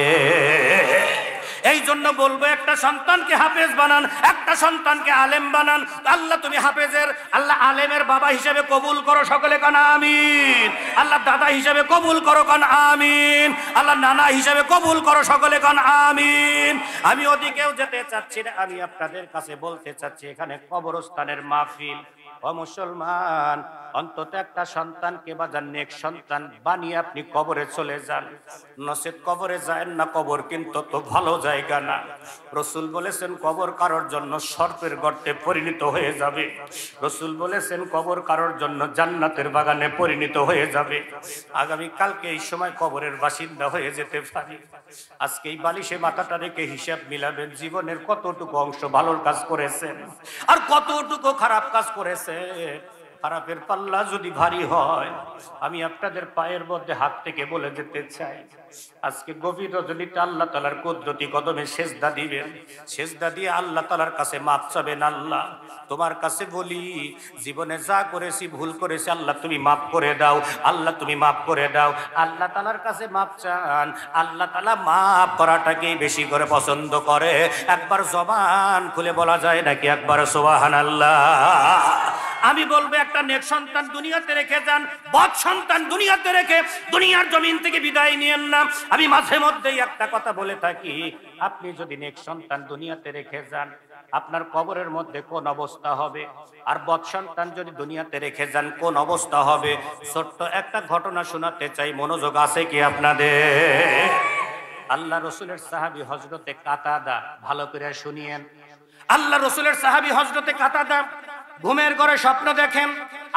এই জন্য বলবো একটা সন্তানকে হাফেজ বানান, একটা সন্তানকে আলেম বানান। আল্লাহ তুমি হাফেজের, আল্লাহ আলেমের বাবা হিসেবে কবুল করো, সকলে কান আমিন। আল্লাহ দাদা হিসেবে কবুল করো, কান আমিন। আল্লাহ নানা হিসেবে কবুল করো, সকলে কান আমিন। আমি ওদিকেও যেতে চাচ্ছি না, আমি আপনাদের কাছে বলতে চাচ্ছি এখানে কবরস্থানের মাহফিল। ও মুসলমান, অন্তত একটা সন্তানকে বাজান নেক সন্তান বানিয়ে আপনি কবরে চলে যান। নসেদ কবরে যায় না, কবর কিন্তু তো ভালো জায়গা না। রসুল বলেছেন কবর কারোর জন্য সর্পের গর্তে পরিণত হয়ে যাবে। রসুল বলেছেন কবর কারোর জন্য জান্নাতের বাগানে পরিণত হয়ে যাবে। আগামী কালকে এই সময় কবরের বাসিন্দা হয়ে যেতে পারি। আজকে এই বালিশে মাথাটা রেখে হিসাব মিলাবেন জীবনের কতটুকু অংশ ভালোর কাজ করেছেন আর কতটুকু খারাপ কাজ করেছেন। খারাপের পাল্লা যদি ভারী হয়, আমি আপনাদের পায়ের মধ্যে হাত থেকে বলে যেতে চাই, আজকে গভীর রজনীতে আল্লাহ তাআলার কুদরতি কদমে সেজদা দিবেন। সেজদা দিয়ে আল্লাহ তাআলার কাছে মাপ চাবেন। আল্লাহ তোমার কাছে বলি, জীবনে যা করেছি ভুল করেছি, আল্লাহ তুমি মাফ করে দাও, আল্লাহ তুমি মাফ করে দাও। আল্লাহ তাআলার কাছে মাপ চান। আল্লাহ তাআলা মাফ করাটাকেই বেশি করে পছন্দ করে। একবার জবান খুলে বলা যায় নাকি একবার সুবহানাল্লাহ? আমি বলবো একটা নেক সন্তান দুনিয়াতে রেখে যান, বদ সন্তান দুনিয়াতে রেখে দুনিয়ার জমিন থেকে বিদায় নিয়েন না। আমি মাঝে মধ্যেই একটা কথা বলে থাকি, আপনি যদি নেক সন্তান দুনিয়াতে রেখে যান, আপনার কবরের মধ্যে কোন অবস্থা হবে, আর বদ সন্তান যদি দুনিয়াতে রেখে যান কোন অবস্থা হবে। ছোট্ট একটা ঘটনা শোনাতে চাই, মনোযোগ আছে কি আপনাদের? আল্লাহ রসুলের সাহাবী হযরতে কাতাদা, ভালো করে শুনিয়েন। আল্লাহ রসুলের সাহাবী হযরতে কাতাদা ঘুমের ঘরে স্বপ্ন দেখেন।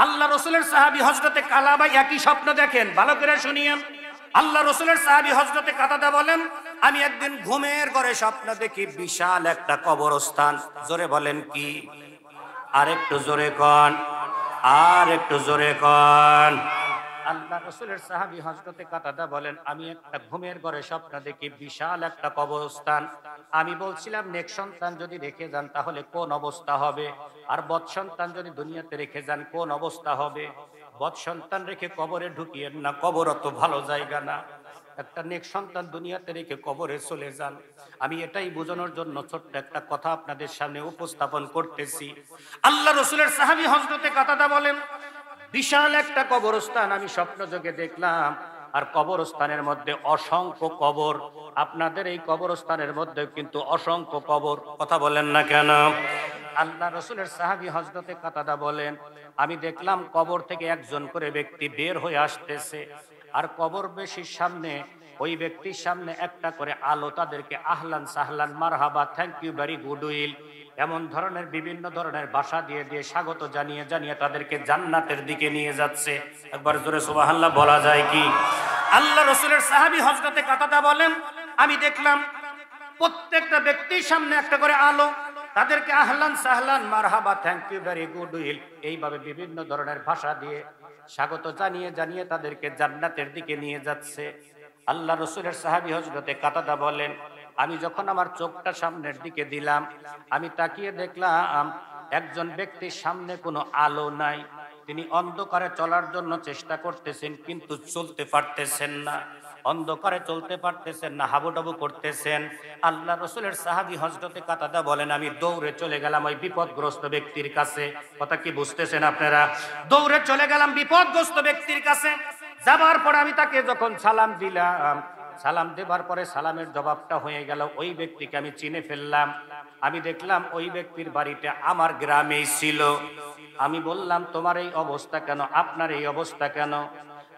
আল্লাহ রসুলের সাহাবী হযরতে কালাবা একই স্বপ্ন দেখেন, ভালো করে শুনিয়েন। আল্লাহ রসুলের সাহাবী হযরতে কাতাদা বলেন, আমি একদিন ঘুমের ঘরে স্বপ্ন দেখি বিশাল একটা কবরস্থান। জোরে বলেন কি? আর একটু জোরে কন, আর একটু জোরে কন। আল্লাহ রসুলের সাহাবী হযরতে কাতাদা বলেন, আমি একটা ঘুমের ঘরে স্বপ্ন দেখি বিশাল একটা কবরস্থান। আমি বলছিলাম নেক সন্তান যদি রেখে যান তাহলে কোন অবস্থা হবে, আর বদ সন্তান যদি দুনিয়াতে রেখে যান কোন অবস্থা হবে। বদ সন্তান রেখে কবরে ঢুকিয়েন না, কবর অত ভালো জায়গা না। একটা নেক সন্তান দুনিয়াতে রেখে কবরে চলে যান। আমি এটাই বোঝানোর জন্য ছোট্ট একটা কথা আপনাদের সামনে উপস্থাপন করতেছি। আল্লাহ রসুলের সাহাবী হযরতে কাতাদা বলেন, বিশাল একটা কবরস্থান আমি স্বপ্ন যোগে দেখলাম, আর কবরস্থানের মধ্যে অসংখ্য কবর। আপনাদের এই কবরস্থানের মধ্যে কিন্তু অসংখ্য কবর। কথা বলেন না কেন? আল্লাহ রসুলের সাহাবী হযরতে কাতাদা বলেন, আমি দেখলাম কবর থেকে একজন করে ব্যক্তি বের হয়ে আসতেছে, আর কবর বেশির সামনে ওই ব্যক্তির সামনে একটা করে আলো তাদেরকে আহলান সাহলান মারহাবা thank you very good will এমন ধরনের বিভিন্ন ধরনের ভাষা দিয়ে দিয়ে স্বাগত জানিয়ে জানিয়ে তাদেরকে জান্নাতের দিকে নিয়ে যাচ্ছে। একবার জোরে সুবহানাল্লাহ বলা যায় কি? আল্লাহ রসুলের সাহাবী হযরতে কাতাদা বলেন, আমি দেখলাম প্রত্যেকটা ব্যক্তির সামনে একটা করে আলো, তাদেরকে আহলান সাহলান মারহাবা thank you very good will এইভাবে বিভিন্ন ধরনের ভাষা দিয়ে স্বাগত জানিয়ে জানিয়ে তাদেরকে জান্নাতের দিকে নিয়ে যাচ্ছে। আল্লাহ রসুলের সাহাবী হযরতে কাতাদা বলেন, আমি যখন আমার চোখটা সামনের দিকে দিলাম, আমি তাকিয়ে দেখলাম একজন ব্যক্তির সামনে কোনো আলো নাই। তিনি অন্ধকারে চলার জন্য চেষ্টা করতেছেন কিন্তু চলতে পারতেছেন না, অন্ধকারে চলতে পারতেছেন না, হাবুডাবু করতেছেন। আল্লাহ রসুলের সাহাবী হযরতে কাতাদা বলেন, আমি দৌড়ে চলে গেলাম ওই বিপদগ্রস্ত ব্যক্তির কাছে। কথা কি বুঝতেছেন আপনারা? দৌড়ে চলে গেলাম বিপদগ্রস্ত ব্যক্তির কাছে। যাবার পর আমি তাকে যখন সালাম দিলাম, সালাম দেবার পরে সালামের জবাবটা হয়ে গেল, ওই ব্যক্তিকে আমি চিনে ফেললাম। আমি দেখলাম ওই ব্যক্তির বাড়িটা আমার গ্রামেই ছিল। আমি বললাম, তোমার এই অবস্থা কেন, আপনার এই অবস্থা কেন?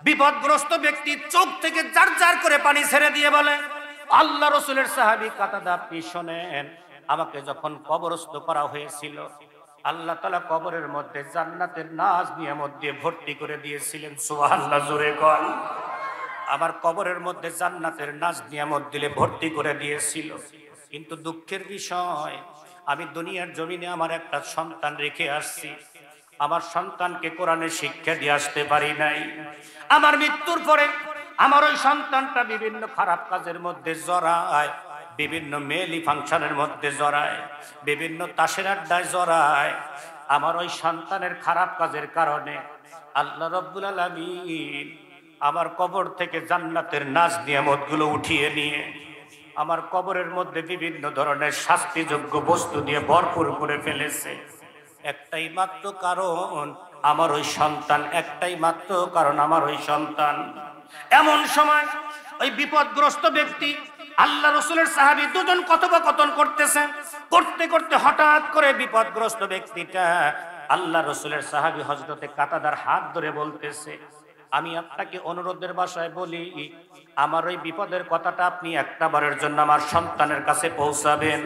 বিপদগ্রস্ত ব্যক্তি চোখ থেকে জার জার করে পানি ছেড়ে দিয়ে বলে, আল্লাহ রসুলের সাহাবী কাতাদা, আপনি শোনেন, আমাকে যখন কবরস্থ করা হয়েছিল আল্লাহ তাআলা কবরের মধ্যে জান্নাতের নাজ নিয়ামত দিয়ে ভর্তি করে দিয়েছিলেন। সুবহানাল্লাহ জোরে কন। আমার কবরের মধ্যে জান্নাতের নাজ নিয়ামত দিলে ভর্তি করে দিয়েছিল, কিন্তু দুঃখের বিষয় আমি দুনিয়ার জমিনে আমার একটা সন্তান রেখে আসছি, আমার সন্তানকে কোরআনের শিক্ষা দিয়ে আসতে পারি নাই। আমার মৃত্যুর পরে আমার ওই সন্তানটা বিভিন্ন খারাপ কাজের মধ্যে জড়ায়, বিভিন্ন মেলি ফাংশনের মধ্যে জড়ায়, বিভিন্ন তাসের আড্ডায় জড়ায়। আমার ওই সন্তানের খারাপ কাজের কারণে আল্লাহ রাব্বুল আলামিন আমার কবর থেকে জান্নাতের নাজ নিয়ামতগুলো উঠিয়ে নিয়ে আমার কবরের মধ্যে বিভিন্ন ধরনের শাস্তিযোগ্য বস্তু দিয়ে ভরপুর করে ফেলেছে। একটাই মাত্র কারণ আমার ওই সন্তান, একটাই মাত্র কারণ আমার ওই সন্তান। এমন সময় ওই বিপদগ্রস্ত ব্যক্তি আল্লাহ রসুলের সাহাবী দুজন কথোপকথন করতেছেন। করতে করতে হঠাৎ করে বিপদগ্রস্ত ব্যক্তিটা আল্লাহ রসুলের সাহাবী হযরতে কাতাদার হাত ধরে বলতেছে, আমি আপনাকে অনুরোধের ভাষায় বলি, আমার ওই বিপদের কথাটা আপনি একটা বারের জন্য আমার সন্তানের কাছে পৌঁছাবেন।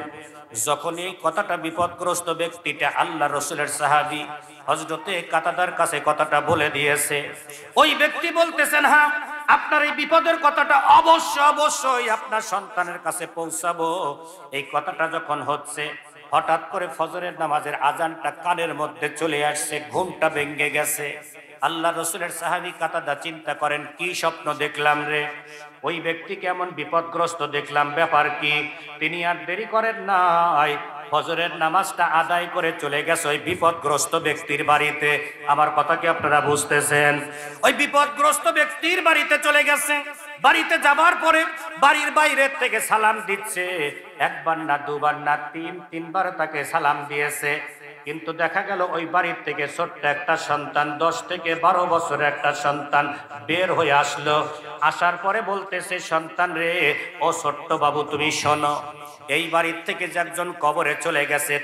যখন এই কথাটা বিপদগ্রস্ত ব্যক্তিটা আল্লাহ রসুলের সাহাবী হযরতে কাতাদার কাছে কথাটা বলে দিয়েছে, ওই ব্যক্তি বলতেছেন, হ্যাঁ আপনার এই বিপদের কথাটা অবশ্যই আপনার সন্তানের কাছে পৌঁছাবো। এই কথাটা যখন হচ্ছে, হঠাৎ করে ফজরের নামাজের আজানটা কানের মধ্যে চলে আসছে, ঘুমটা ভেঙে গেছে। আল্লাহ রসুলের সাহাবী কাতাদা চিন্তা করেন, কি স্বপ্ন দেখলাম রে, ওই ব্যক্তি কেমন বিপদগ্রস্ত দেখলাম, ব্যাপার কি? তিনি আর দেরি করেন নাই, ফজরের নামাজটা আদায় করে চলে গেছে ওই বিপদগ্রস্ত ব্যক্তির বাড়িতে। আমার কথা কি আপনারা বুঝতেছেন? ওই বিপদগ্রস্ত ব্যক্তির বাড়িতে চলে গেছে। বাড়িতে যাবার পরে বাড়ির বাইরে থেকে সালাম দিচ্ছে, একবার না দুবার না তিনবার তাকে সালাম দিয়েছে। কিন্তু দেখা গেল ওই বাড়ির থেকে ছোট্ট একটা সন্তান, 10 থেকে 12 বছরের একটা সন্তান বের হয়ে আসলো। আসার পরে বলতেছে, সন্তান রে, ও ছোট্ট বাবু তুমি শোনো, এই বাড়ির থেকে যে একজন কবরে চলে গেছে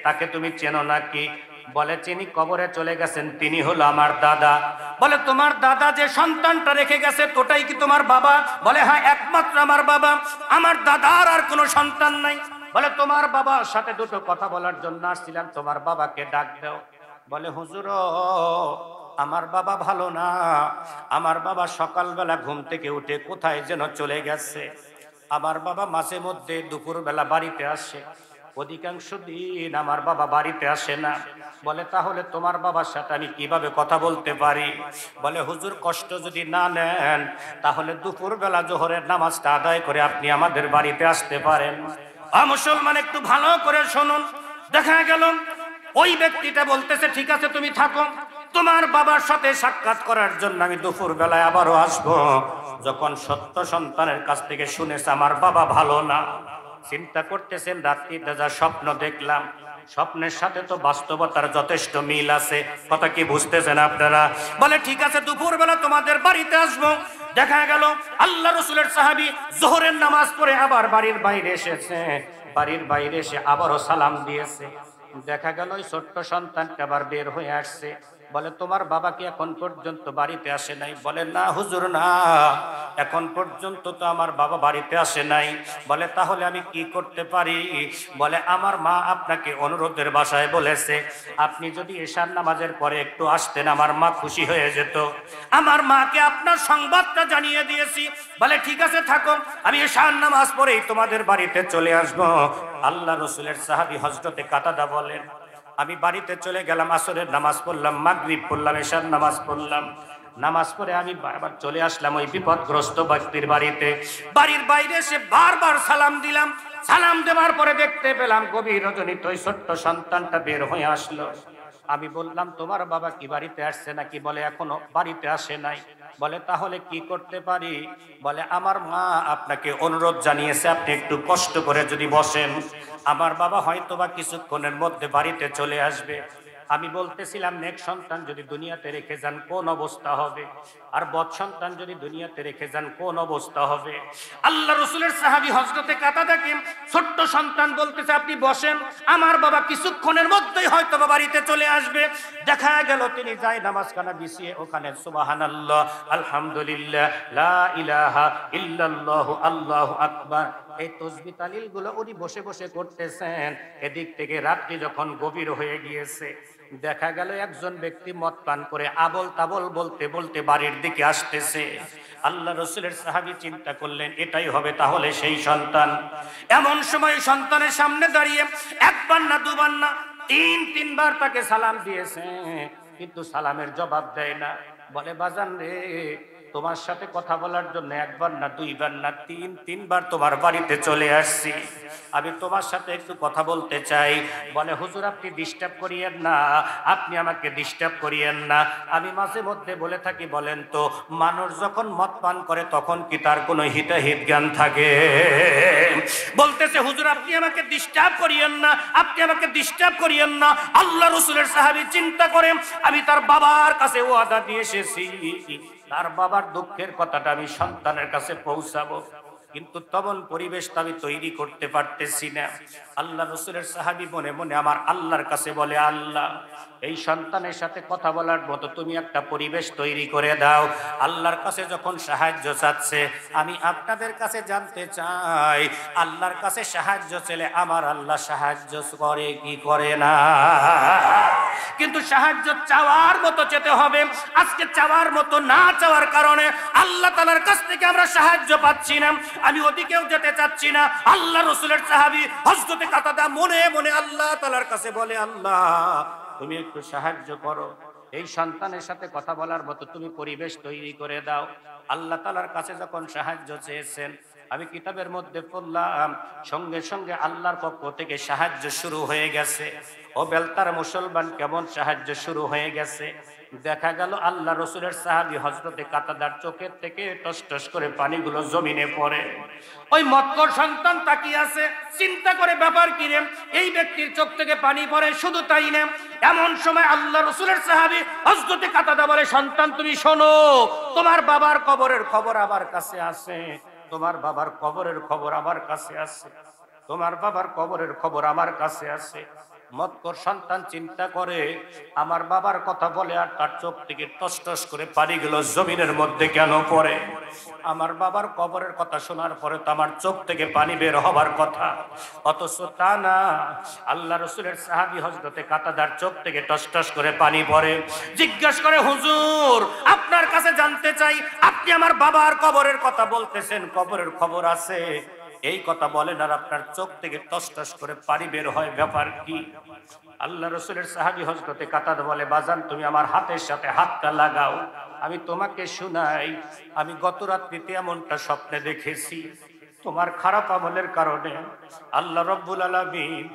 তাকে তুমি চেনো নাকি? বলে চিনি, কবরে চলে গেছেন তিনি হলো আমার দাদা। বলে তোমার দাদা যে সন্তানটা রেখে গেছে ওটাই কি তোমার বাবা? বলে হ্যাঁ, একমাত্র আমার বাবা, আমার দাদার আর কোনো সন্তান নাই। বলে তোমার বাবার সাথে দুটো কথা বলার জন্য আসছিলাম, তোমার বাবাকে ডাক দাও। বলে হুজুর, আমার বাবা ভালো না, আমার বাবা সকালবেলা ঘুম থেকে উঠে কোথায় যেন চলে গেছে। আমার বাবা মাঝে মধ্যে দুপুরবেলা বাড়িতে আসে, অধিকাংশ দিন আমার বাবা বাড়িতে আসে না। বলে তাহলে তোমার বাবার সাথে আমি কিভাবে কথা বলতে পারি? বলে হুজুর, কষ্ট যদি না নেন তাহলে দুপুরবেলা জোহরের নামাজটা আদায় করে আপনি আমাদের বাড়িতে আসতে পারেন। মুসলমান একটু ভালো করে শুনুন। দেখা গেল ওই ব্যক্তিটা বলতেছে, ঠিক আছে তুমি থাকো, তোমার বাবার সাথে সাক্ষাৎ করার জন্য আমি দুপুর বেলায় আবারও আসবো। যখন সত্য সন্তানের কাছ থেকে শুনেছে আমার বাবা ভালো না, চিন্তা করতেছেন রাত্রিতে যা স্বপ্ন দেখলাম, স্বপ্নের সাথে তো বাস্তবতার যথেষ্ট মিল আছে। কথা কি বুঝতেছেন আপনারা? বলে ঠিক আছে, দুপুর বেলা তোমাদের বাড়িতে আসবো। দেখা গেল আল্লাহ রসুলের সাহাবী জোহরের নামাজ পড়ে আবার বাড়ির বাইরে এসেছে। বাড়ির বাইরে এসে আবারও সালাম দিয়েছে। দেখা গেল ওই ছোট্ট সন্তানটা আবার বের হয়ে আসছে। বলে তোমার বাবা কি এখন পর্যন্ত বাড়িতে আসে নাই? বলে না হুজুর, না, এখন পর্যন্ত তো আমার বাবা বাড়িতে আসে নাই। বলে তাহলে আমি কি করতে পারি? বলে আমার মা আপনাকে অনুরোধের ভাষায় বলেছে, আপনি যদি এশার নামাজের পরে একটু আসতেন আমার মা খুশি হয়ে যেত। আমার মাকে আপনার সংবাদটা জানিয়ে দিয়েছি। বলে ঠিক আছে থাকো, আমি এশার নামাজ পড়েই তোমাদের বাড়িতে চলে আসবো। আল্লাহ রসুলের সাহাবী হযরতে কাতাদা বলেন, আমি বাড়িতে চলে গেলাম, আসরের নামাজ পড়লাম, মাগরিব পড়লাম, এশার নামাজ পড়লাম। নামাজ পড়ে আমি বারবার চলে আসলাম ওই বিপদগ্রস্ত ব্যক্তির বাড়িতে। বাড়ির বাইরে এসে বারবার সালাম দিলাম। সালাম দেওয়ার পরে দেখতে পেলাম গভীর রজনীতে ওই ছোট্ট সন্তানটা বের হয়ে আসলো। আমি বললাম তোমার বাবা কি বাড়িতে আসছে নাকি? বলে এখনো বাড়িতে আসে নাই। বলে তাহলে কি করতে পারি? বলে আমার মা আপনাকে অনুরোধ জানিয়েছে, আপনি একটু কষ্ট করে যদি বসেন, আমার বাবা হয়তো বা কিছুক্ষণের মধ্যে বাড়িতে চলে আসবে। আমি বলতেছিলাম নেক সন্তান যদি দুনিয়াতে রেখে যান কোন অবস্থা হবে, আর বদ সন্তান যদি দুনিয়াতে রেখে যান কোন অবস্থা হবে। আল্লাহ রসুলের সাহাবী হযরতে কাতাদাকে ছোট্ট সন্তান বলতেছে আপনি বসেন, আমার বাবা কিছুক্ষণের মধ্যেই হয়তো বাড়িতে চলে আসবে। দেখা গেল তিনি যায় নামাজখানা বিছিয়ে ওখানে সুবহানাল্লাহ, আলহামদুলিল্লাহ, লা ইলাহা ইল্লাল্লাহ, আল্লাহু আকবার, এই তাসবিহ তাহলিল গুলো উনি বসে বসে করতেছেন। এদিক থেকে রাত্রি যখন গভীর হয়ে গিয়েছে, দেখা গেল একজন ব্যক্তি মদ পান করে আবল তাবল বলতে বলতে বাড়ির দিকে আসতেছে। আল্লাহ রসুলের সাহাবী চিন্তা করলেন এটাই হবে তাহলে সেই সন্তান। এমন সময় সন্তানের সামনে দাঁড়িয়ে একবার না দুবার না তিনবার তাকে সালাম দিয়েছে, কিন্তু সালামের জবাব দেয় না। বলে বাজান রে, তোমার সাথে কথা বলার জন্য একবার না দুইবার না তিনবার তোমার বাড়িতে চলে আসছি, আমি তোমার সাথে একটু কথা বলতে চাই। বলে হুজুর আপনি ডিস্টার্ব করিয়েন না, আপনি আমাকে ডিস্টার্ব করিয়েন না। আমি মাঝে মধ্যে বলে থাকি, বলেন তো মানুষ যখন মদ পান করে তখন কি তার কোনো হিতাহিত জ্ঞান থাকে? বলতেছে হুজুর আপনি আমাকে ডিস্টার্ব করিয়েন না, আপনি আমাকে ডিস্টার্ব করিয়েন না। আল্লাহ রাসূলের সাহাবী চিন্তা করে, আমি তার বাবার কাছে ওয়াদা দিয়ে এসেছি, তার বাবার দুঃখের কথাটা আমি সন্তানের কাছে পৌঁছাবো, কিন্তু তেমন পরিবেশটা আমি তৈরি করতে পারতেছি না। আল্লাহ রাসূলের সাহাবী মনে মনে আমার আল্লাহর কাছে বলে, আল্লাহ এই সন্তানের সাথে কথা বলার মতো তুমি একটা পরিবেশ তৈরি করে দাও। আল্লাহর কাছে যখন সাহায্য চাচ্ছে, আমি আপনাদের কাছে জানতে চাই, আল্লাহর কাছে সাহায্য চাইলে আমার আল্লাহ সাহায্য করে কি করে না? কিন্তু সাহায্য চাওয়ার মতো চেতে হবে। আজকে চাওয়ার মতো না চাওয়ার কারণে আল্লাহ তাআলার কাছ থেকে আমরা সাহায্য পাচ্ছি না। আমি ওদিকেও যেতে চাচ্ছি না। আল্লাহ রাসূলের সাহাবী হযরত কাতাদা মনে মনে আল্লাহ তাআলার কাছে বলে, আল্লাহ তুমি একটু সাহায্য করো, এই সন্তানের সাথে কথা বলার মতো তুমি পরিবেশ তৈরি করে দাও। আল্লাহ তাআলার কাছে যখন সাহায্য চেয়েছেন, আমি কিতাবের মধ্যে পড়লাম সঙ্গে সঙ্গে আল্লাহর পক্ষ থেকে সাহায্য শুরু হয়ে গেছে। ও বেলতার মুসলমান, কেমন সাহায্য শুরু হয়ে গেছে? দেখা গেল আল্লাহ রাসূলের সাহাবী হযরতে কাতাদার চোখের থেকে টস টস করে পানিগুলো জমিনে পড়ে। ওই মক্কর সন্তান তাকিয়ে আছে, চিন্তা করে ব্যাপার কি রে, এই ব্যক্তির চোখ থেকে পানি পড়ে। শুধু তাই না, এমন সময় আল্লাহ রাসূলের সাহাবী হযরতে কাতাদা বলে, সন্তান তুমি শোনো, তোমার বাবার কবরের খবর আমার কাছে আছে, তোমার বাবার কবরের খবর আমার কাছে আছে, তোমার বাবার কবরের খবর আমার কাছে আছে। মক্কর সন্তান চিন্তা করে, আমার বাবার কথা বলে আর তার চোখ থেকে টস টস করে পানিগুলো জমিনের মধ্যে কেন পড়ে? আমার বাবার কবরের কথা শোনার পরে তো আমার চোখ থেকে পানি বের হবার কথা, অথচ তা না। আল্লাহ রাসূলের সাহাবী হযরতে কাতাদার চোখ থেকে টস টস করে পানি পড়ে। জিজ্ঞাসা করে, হুজুর আপনার কাছে জানতে চাই, আপনি আমার বাবার কবরের কথা বলতেছেন, কবরের খবর আছে, এই কথা বলেন আর আপনার চোখ থেকে টস টস করে পানি বের হয়, ব্যাপার কি? আল্লাহ রাসূলের সাহাবী হযরতে কাতাদা বলে, বাজান তুমি আমার হাতের সাথে হাতটা লাগাও, আমি তোমাকে শুনাই। আমি গত রাত্রিতে এমনটা স্বপ্নে দেখেছি, তোমার খারাপ আমলের কারণে আল্লাহ রাব্বুল আলামিন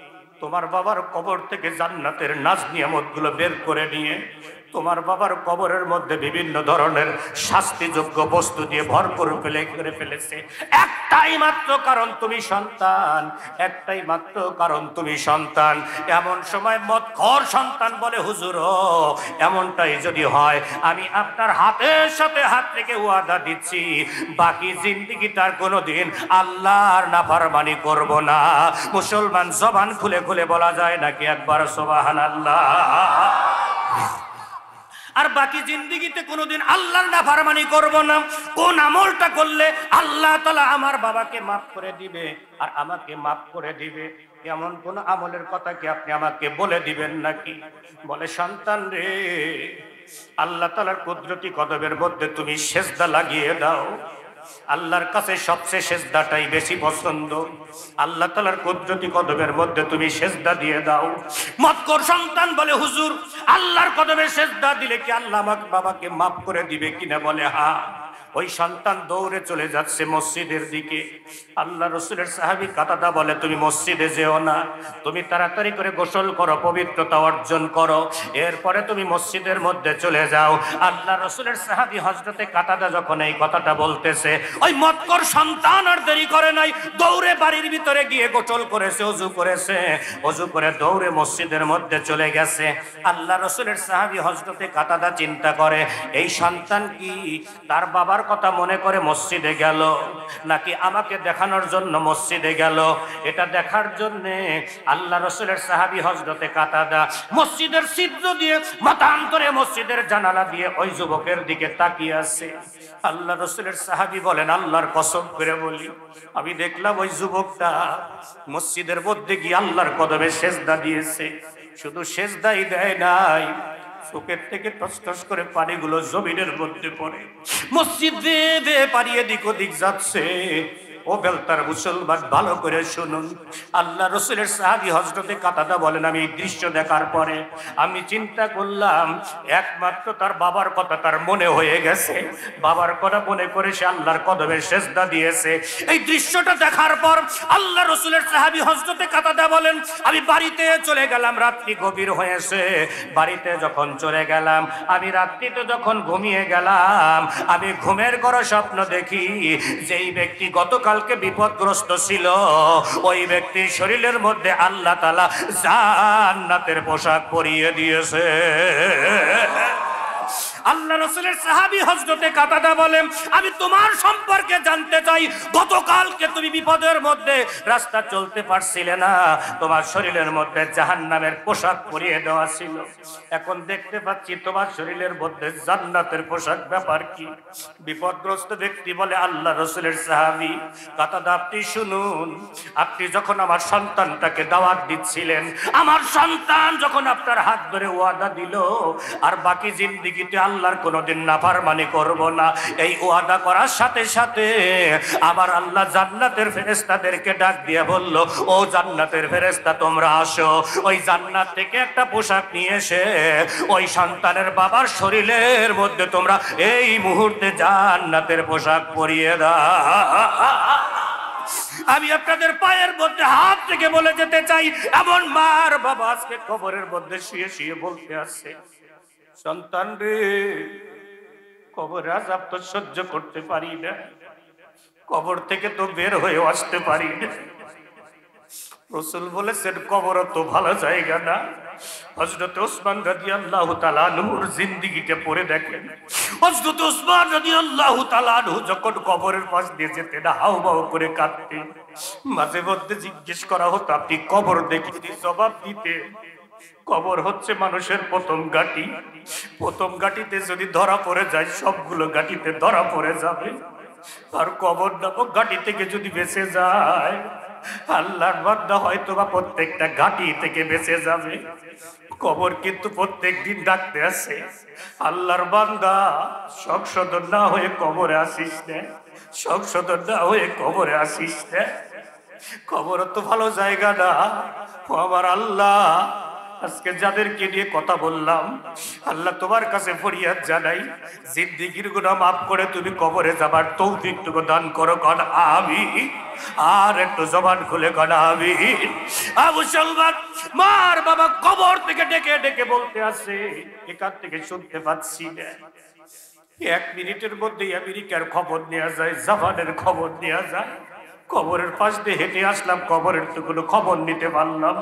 তোমার বাবার কবর থেকে জান্নাতের নাজ নিয়ামতগুলো বের করে নিয়ে তোমার বাবার কবরের মধ্যে বিভিন্ন ধরনের শাস্তিযোগ্য বস্তু দিয়ে ভরপুর করে ফেলেছে। একটাই মাত্র কারণ তুমি সন্তান, একটাই মাত্র কারণ তুমি সন্তান। এমন সময় মদখোর সন্তান বলে, হুজুর এমনটাই যদি হয়, আমি আপনার হাতের সাথে হাত রেখে ওয়াদা দিচ্ছি, বাকি জিন্দেগিটার কোনোদিন আল্লাহর নাফরমানি করব না। মুসলমান জবান খুলে খুলে বলা যায় নাকি একবার সুবহানাল্লাহ? আর বাকি জিন্দেগিতে কোনোদিন আল্লাহর নাফরমানি করব না। কোন আমলটা করলে আল্লাহ তাআলা আমার বাবাকে মাফ করে দিবে আর আমাকে মাফ করে দিবে, এমন কোন আমলের কথা কি আপনি আমাকে বলে দিবেন নাকি? বলে, সন্তান রে, আল্লাহ তাআলার কুদরতি কদমের মধ্যে তুমি সেজদা লাগিয়ে দাও। আল্লাহর কাছে সবচেয়ে সেজদাটাই বেশি পছন্দ। আল্লাহ তাআলার কুদরতি কদমের মধ্যে তুমি সেজদা দিয়ে দাও। মক্কর সন্তান বলে, হুজুর আল্লাহর কদমে সেজদা দিলে কি আল্লাহ আমাকে বাবাকে মাফ করে দিবে কিনা? বলে, হ্যাঁ। ওই সন্তান দৌড়ে চলে যাচ্ছে মসজিদের দিকে। আল্লাহ রাসূলের সাহাবী কাতাদা বলে, তুমি মসজিদে যেও না, তুমি তাড়াতাড়ি করে গোসল করো, পবিত্রতা অর্জন করো, এরপরে তুমি মসজিদের মধ্যে চলে যাও। আল্লাহ রাসূলের সাহাবী হযরতে কাতাদা যখন এই কথাটা বলতেছে, ওই মক্কর সন্তান আর দেরি করে নাই, দৌড়ে বাড়ির ভিতরে গিয়ে গোসল করেছে, ওযু করেছে, ওযু করে দৌড়ে মসজিদের মধ্যে চলে গেছে। আল্লাহ রাসূলের সাহাবী হযরতে কাতাদা চিন্তা করে, এই সন্তান কি তার বাবার কথা মনে করে মসজিদে গেল, নাকি আমাকে দেখানোর জন্য মসজিদে গেল? এটা দেখার জন্য আল্লাহ রাসূলের সাহাবী হযরতে কাতাদা মসজিদের ছিদ্র দিয়ে, মতান্তরে মসজিদের জানালা দিয়ে ওই যুবকের দিকে তাকিয়ে আছে। আল্লাহ রাসূলের সাহাবী বলেন, আল্লাহর কসম করে বলি, আমি দেখলাম ওই যুবকটা মসজিদের মধ্যে গিয়ে আল্লাহর কদমে সেজদা দিয়েছে। শুধু সেজদাই দেয় নাই, চোখের থেকে টস টস করে পানিগুলো জমিনের মধ্যে পড়ে। মসজিদ বেয়ে পানি এদিক ওদিক যাচ্ছে। ও বেলতার মুসলমান ভালো করে শুনুন, আল্লাহ রসুলের সাহাবী হযরতে কাতাদা বলেন, আমি এই দৃশ্য দেখার পরে আমি চিন্তা করলাম একমাত্র তার বাবার কথা তার মনে হয়ে গেছে, বাবার কথা মনে করে সে আল্লাহর কদমে সেজদা দিয়েছে। এই দৃশ্যটা দেখার পর আল্লাহ রসুলের সাহাবী হযরতে কাতাদা বলেন, আমি বাড়িতে চলে গেলাম, রাত্রি গভীর হয়েছে, বাড়িতে যখন চলে গেলাম, আমি রাত্রিতে যখন ঘুমিয়ে গেলাম, আমি ঘুমের ঘরে স্বপ্ন দেখি যেই ব্যক্তি গতকালকে বিপদগ্রস্ত ছিল ওই ব্যক্তির শরীরের মধ্যে আল্লাহ তাআলা জান্নাতের পোশাক পরিয়ে দিয়েছে। আল্লাহ রাসূলের সাহাবী হযরতে কাতাদা বলেন, আমি তোমার সম্পর্কে জানতে চাই, গতকালকে তুমি বিপদের মধ্যে রাস্তা চলতে পারছিলে না, তোমার শরীরের মধ্যে জাহান্নামের পোশাক পরিয়ে দেওয়া ছিল, এখন দেখতে পাচ্ছি তোমার শরীরের মধ্যে জান্নাতের পোশাক, ব্যাপার কি? বিপদগ্রস্ত ব্যক্তি বলে, আল্লাহ রাসূলের সাহাবী কাতাদা আপনি শুনুন, আপনি যখন আমার সন্তানটাকে দাওয়াত দিচ্ছিলেন, আমার সন্তান যখন আপনার হাত ধরে ওয়াদা দিল আর বাকি জিন্দেগিতে আল্লাহর কোনোদিন নাফরমানি করব না, এই ওয়াদা করার সাথে সাথে আবার আল্লাহ জান্নাতের ফেরেশতাদেরকে ডাক দিয়ে বলল, ও জান্নাতের ফেরেশতা তোমরা আসো, ওই জান্নাত থেকে একটা পোশাক নিয়ে এসে ওই সন্তানের বাবার শরীরের মধ্যে তোমরা এই মুহূর্তে জান্নাতের পোশাক পরিয়ে দাও। আমি আপনাদের পায়ের মধ্যে হাত থেকে বলে যেতে চাই, এমন মার বাবা আজকে কবরের মধ্যে শুয়ে শুয়ে বলতে আসছে, সন্তান রে, কবর আযাব তো সহ্য করতে পারি না, কবর থেকে তো বের হয়ে আসতে পারি না। রাসূল বলেছেন কবর তো ভালো জায়গা না। হযরত ওসমান রাদিয়াল্লাহু তাআলা আনহুর জিন্দেগিটা পড়ে দেখেন, হযরত ওসমান রাদিয়াল্লাহু তাআলা আনহু যখন কবরের পাশ দিয়ে যেতেন হাউমাউ করে কাঁদতেন, মাঝে মধ্যে জিজ্ঞেস করা হতো আপনি কবর দেখে জবাব দিতে, কবর হচ্ছে মানুষের প্রথম ঘাঁটি, প্রথম ঘাঁটিতে যদি ধরা পড়ে যায় সবগুলো ঘাঁটিতে ধরা পড়ে যাবে, আর কবর নামক ঘাঁটি থেকে যদি বেঁচে যায় আল্লাহর বান্দা হয়তো বা প্রত্যেকটা ঘাঁটি থেকে বেঁচে যাবে। কবর কিন্তু প্রত্যেক দিন ডাকতে আসে, আল্লাহর বান্দা সংশোধন না হয়ে কবরে আসিস না, সংশোধন না হয়ে কবরে আসিস না। কবর তো ভালো জায়গা না। ও আমার আল্লাহ, আজকে যাদেরকে নিয়ে কথা বললাম, আল্লাহ তোমার কাছে ফরিয়াদ জানাই, জিন্দেগির গুনাহ মাফ করে তুমি কবরে যাবার তৌফিকটুকু দান করো, কন আমিন। আর একটু জবান খুলে কন আমিন। আবু সালমান মার বাবা কবর থেকে ডেকে ডেকে বলতে আসে, এখান থেকে শুনতে পাচ্ছি না, 1 মিনিটের মধ্যে আমেরিকার খবর নেওয়া যায়, জাপানের খবর নেওয়া যায়, কবরের পাশ দিয়ে হেঁটে আসলাম, কবরের তো কোনো খবর নিতে পারলাম।